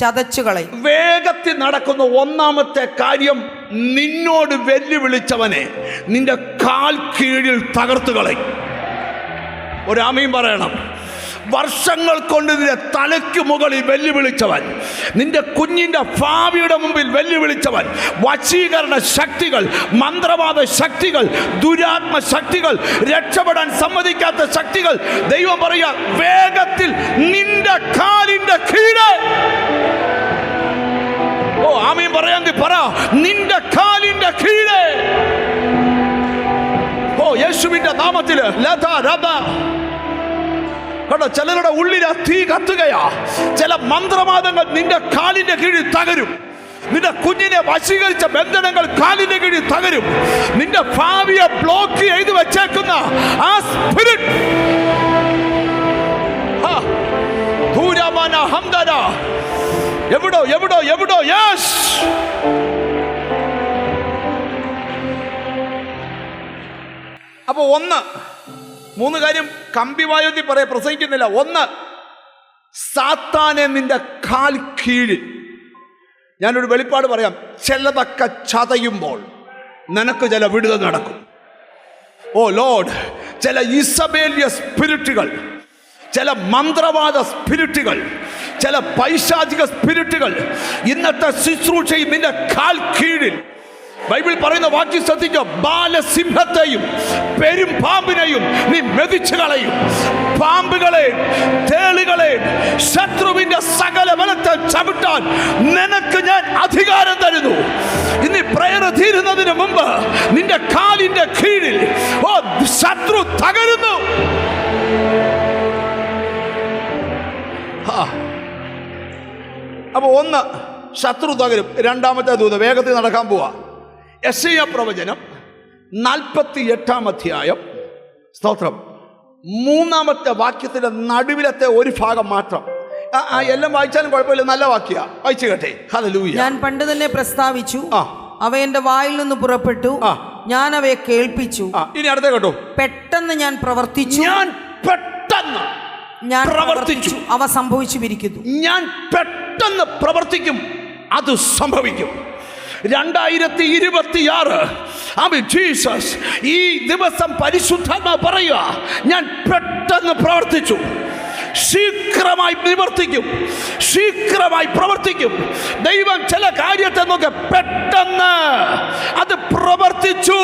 Speaker 1: ചതച്ചുകളെ. വേഗത്തിൽ നടക്കുന്ന ഒന്നാമത്തെ കാര്യം, നിന്നോട് വെല്ലുവിളിച്ചവനെ നിന്റെ കാൽ കീഴിൽ തകർത്തുകളെ. ഒരാമയും പറയണം. വർഷങ്ങൾ കൊണ്ട് നിന്റെ തലയ്ക്ക് മുകളിൽ വെല്ലുവിളിച്ചവൻ, നിന്റെ കുഞ്ഞിന്റെ ഭാവിയുടെ മുമ്പിൽ വെല്ലുവിളിച്ചവൻ, വശീകരണ ശക്തികൾ, മന്ത്രവാദ ശക്തികൾ, ദുരാത്മ ശക്തികൾ, രക്ഷപ്പെടാൻ സമ്മതിക്കാത്ത ശക്തികൾ, ദൈവം പറയുക വേഗത്തിൽ നിന്റെ കാലിന്റെ കീഴെ. ഓ ആമീൻ പറയാമെങ്കിൽ പറ, നിന്റെ കാലിന്റെ കീഴെ. ഓ യേശുവിന്റെ നാമത്തില് കേട്ടോ. ചിലരുടെ ഉള്ളിൽ തീ കത്തുകയാ. ചില മന്ത്രവാദങ്ങൾ നിന്റെ കാലിന്റെ കീഴിൽ തകരും. നിന്റെ കുഞ്ഞിനെ വശീകരിച്ച ബന്ധനങ്ങൾ കാലിന്റെ കീഴിൽ തകരും. നിന്റെ ഭാവിയെ ബ്ലോക്ക് ചെയ്ത് വെച്ചേക്കുന്ന ആ സ്പിരിറ്റ് എവിടോ യെസ്. അപ്പൊ 3 കാര്യം കമ്പിവായുധി പ്രസംഗിക്കുന്നില്ല. 1, സാത്താനെ നിന്റെ കാൽ കീഴിൽ. ഞാനൊരു വെളിപ്പാട് പറയാം. ചിലതൊക്കെ ചതയുമ്പോൾ നിനക്ക് ചില വിടുതൽ നടക്കും. ഓ ലോർഡ്, ചില ഇസബേലിയ സ്പിരിറ്റുകൾ, ചില മന്ത്രവാദ സ്പിരിറ്റുകൾ, ചില പൈശാചിക സ്പിരിറ്റുകൾ ഇന്നത്തെ ശുശ്രൂഷയിൽ നിന്റെ കാൽ കീഴിൽ. ബൈബിൾ പറയുന്ന വാക്യം ശ്രദ്ധിക്കുക. ബാലസിംഹത്തെയും പെരും പാമ്പിനെയും നീ മെതിച്ചു കളയും. പാമ്പുകളെ, തേളുകളെ, ശത്രുവിന്റെ സകല ബലത്തെ ചവിട്ടാൻ നിനക്ക് ഞാൻ അധികാരം തരുന്നു. ഇനി പ്രയർ തീരുന്നതിന് മുമ്പ് നിന്റെ കാലിന്റെ കീഴിൽ ഓ ശത്രു തകരുന്നു. അപ്പൊ 1, ശത്രു തകരും. 2-ാമത്തെ ദൂത്, വേഗത്തിൽ നടക്കാൻ പോവാ. യെശയ്യാ പ്രവചനം 48-ാം അധ്യായം, സ്തോത്രം, 3-ാമത്തെ വാക്യത്തിന്റെ നടുവിലത്തെ ഒരു ഭാഗം മാത്രം. എല്ലാം വായിച്ചാലും കുഴപ്പമില്ല, നല്ല വാക്യ വായിച്ചു കേട്ടെ. ഹല്ലേലൂയ.
Speaker 2: ഞാൻ പണ്ട് തന്നെ പ്രസ്താവിച്ചു, അവ എന്റെ വായിൽ നിന്ന് പുറപ്പെട്ടു, ഞാൻ അവയെ കേൾപ്പിച്ചു.
Speaker 1: ഇനി അടുത്ത കേട്ടോ.
Speaker 2: പെട്ടെന്ന് ഞാൻ പ്രവർത്തിച്ചു, ഞാൻ പ്രവർത്തിച്ചു, അവ സംഭവിച്ചുമിരിക്കുന്നു. ഞാൻ
Speaker 1: പെട്ടെന്ന് പ്രവർത്തിക്കും, അത് സംഭവിക്കും. 2026 ജീസസ് ഈ ദിവസം പരിശുദ്ധാത്മാവ് പറയുക, ഞാൻ പെട്ടെന്ന് പ്രവർത്തിച്ചു. ശീഘ്രമായി നിവർത്തിക്കും, ശീഘ്രമായി പ്രവർത്തിക്കും. ദൈവം ചില കാര്യത്തെ നോക്കി പെട്ടെന്ന് അത് പ്രവർത്തിച്ചു.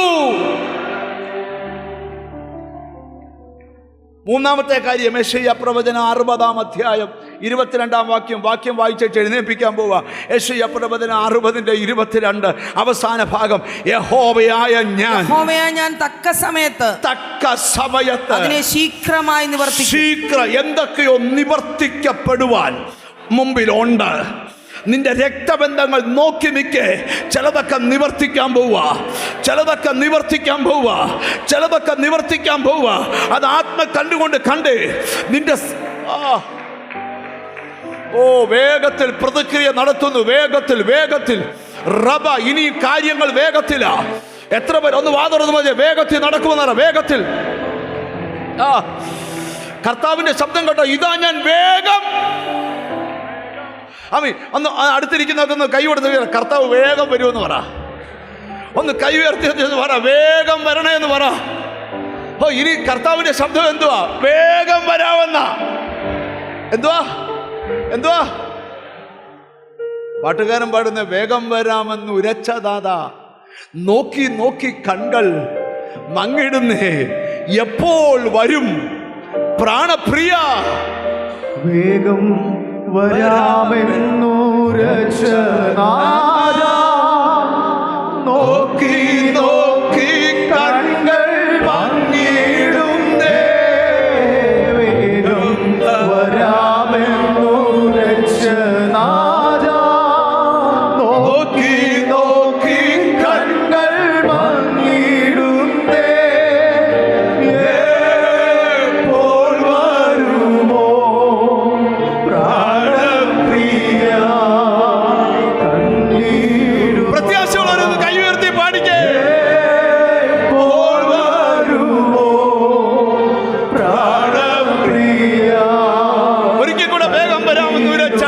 Speaker 1: മൂന്നാമത്തെ കാര്യം, യെശയ്യാ പ്രവചനം 60-ാം അധ്യായം 22-ാം വാക്യം വായിച്ചിട്ട് എഴുന്നേൽപ്പിക്കാൻ പോവാ. യെശയ്യാ പ്രവചനം 60-22 അവസാന ഭാഗം. യഹോവയായ ഞാൻ
Speaker 2: തക്ക സമയത്ത്
Speaker 1: അതിനെ
Speaker 2: ശീഘ്രമായി നിവർത്തിക്കും.
Speaker 1: എന്തൊക്കെയോ നിവർത്തിക്കപ്പെടുവാൻ മുമ്പിലുണ്ട്. നിന്റെ രക്തബന്ധങ്ങൾ നോക്കി നിൽക്കേ. ചിലതൊക്കെ നിവർത്തിക്കാൻ പോവുക, ചിലതൊക്കെ നിവർത്തിക്കാൻ പോവുക. അത് ആത്മ കണ്ടുകൊണ്ട് കണ്ടേ. നിന്റെ വേഗത്തിൽ പ്രതിക്രിയ നടത്തുന്നു. വേഗത്തിൽ റബ. ഇനി കാര്യങ്ങൾ വേഗത്തിലാ. എത്ര പേർ ഒന്ന് വാതുറന്നു മതി, വേഗത്തിൽ നടക്കുമെന്നാണ്. വേഗത്തിൽ കർത്താവിന്റെ ശബ്ദം കേട്ടോ. ഇതാ ഞാൻ വേഗം. ഒന്ന് അടുത്തിരിക്കുന്നൊക്കെ കൈ കൊടുത്ത് കർത്താവ് വേഗം വരുമെന്ന് പറ. ഒന്ന് കൈ ഉയർത്തി പറ, വേഗം വരണേ എന്ന് പറ. ഇനി കർത്താവിന്റെ ശബ്ദം എന്തുവാ? വേഗം വരാമെന്ന. എന്തുവാ പാട്ടുകാരൻ പാടുന്ന? വേഗം വരാമെന്ന് ഉരച്ചതാതാ, നോക്കി കണ്ണുകൾ മങ്ങിടുന്നേ. എപ്പോൾ വരും പ്രാണപ്രിയ?
Speaker 3: വേഗം വരാമെന്നുരച്ചനാദാ, നോക്കി കണ്ണുകൾ മങ്ങിടുന്നേ. വേഗം വരാമെന്നുരച്ചനാദാ, നോക്കി കണ്ണുകൾ മങ്ങിടുന്നേ. എപ്പോൾ വരുമോ
Speaker 1: പ്രത്യാശയുള്ളവരൊന്ന് കൈ ഉയർത്തി പാടിക്കേ. ഒരിക്കൽ കൂടെ വേഗം വരാമെന്ന് ഉരച്ച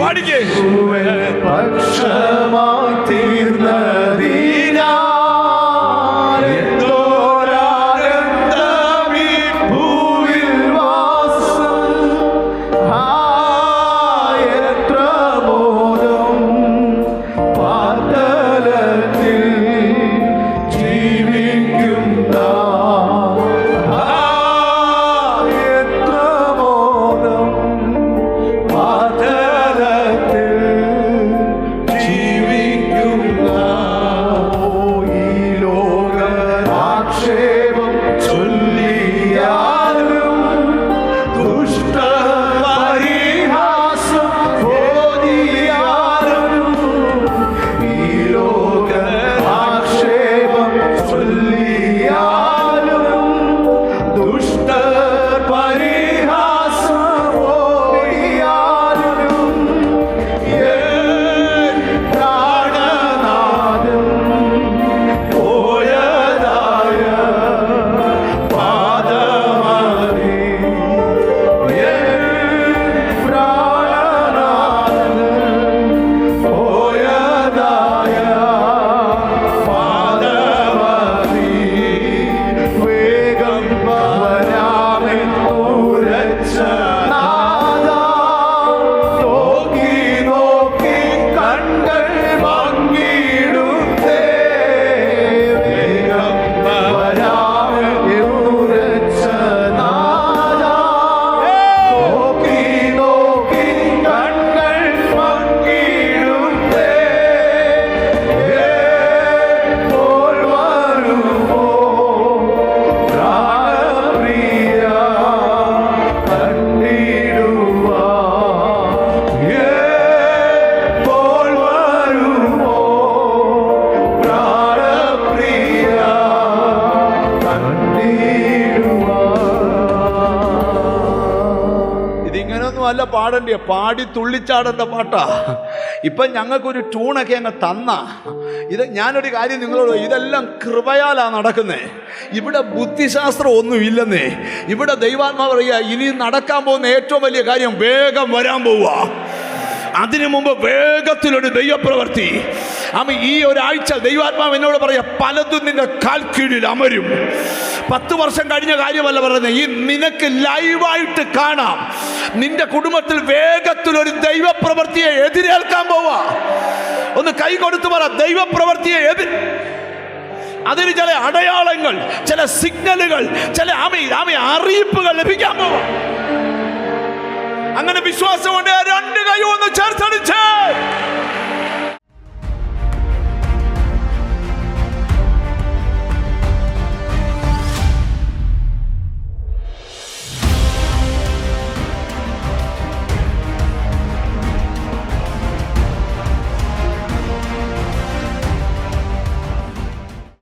Speaker 1: പാടിക്കേ.
Speaker 3: പക്ഷമായി തീർന്നതീനാ ഭൂവിൽ വാസം. എത്ര ബോധം പാതലത്തിൽ ജീവിക്കുന്ന. എത്ര ബോധം പാതലത്തിൽ
Speaker 1: അല്ല പാടേണ്ടിയ, പാടി തുള്ളിച്ചാടേണ്ട പാട്ടാ. ഇപ്പം ഞങ്ങൾക്കൊരു ട്യൂണൊക്കെ അങ്ങ് തന്ന ഇത്. ഞാനൊരു കാര്യം നിങ്ങളോട്, ഇതെല്ലാം കൃപയാലാണ് നടക്കുന്നത്. ഇവിടെ ബുദ്ധിശാസ്ത്രം ഒന്നും ഇല്ലെന്നേ. ഇവിടെ ദൈവാത്മാവ് പറയുക, ഇനി നടക്കാൻ പോകുന്ന ഏറ്റവും വലിയ കാര്യം വേഗം വരാൻ പോവുക. അതിനു മുമ്പ് വേഗത്തിലൊരു ദൈവപ്രവൃത്തി. ഈ ഒരാഴ്ച ദൈവാത്മാവ് എന്നോട് പറയാ, പലതും നിന്റെ കാൽ കീഴിൽ അമരും. 10 വർഷം കഴിഞ്ഞ കാര്യമല്ല പറയുന്നത്, ഈ നിനക്ക് ലൈവായിട്ട് കാണാം. നിന്റെ കുടുംബത്തിൽ വേഗത്തിലൊരു ദൈവപ്രവൃത്തിയെ എതിരേൽക്കാൻ പോവാ. ഒന്ന് കൈ കൊടുത്തു പറ, ദൈവപ്രവൃത്തിയെ അതിന് ചില അടയാളങ്ങൾ, ചില സിഗ്നലുകൾ, ചില അറിയിപ്പുകൾ ലഭിക്കാൻ പോവാ. അങ്ങനെ വിശ്വാസം കൊണ്ട് 2 കൈ ഒന്ന് ചേർത്തടിച്ച്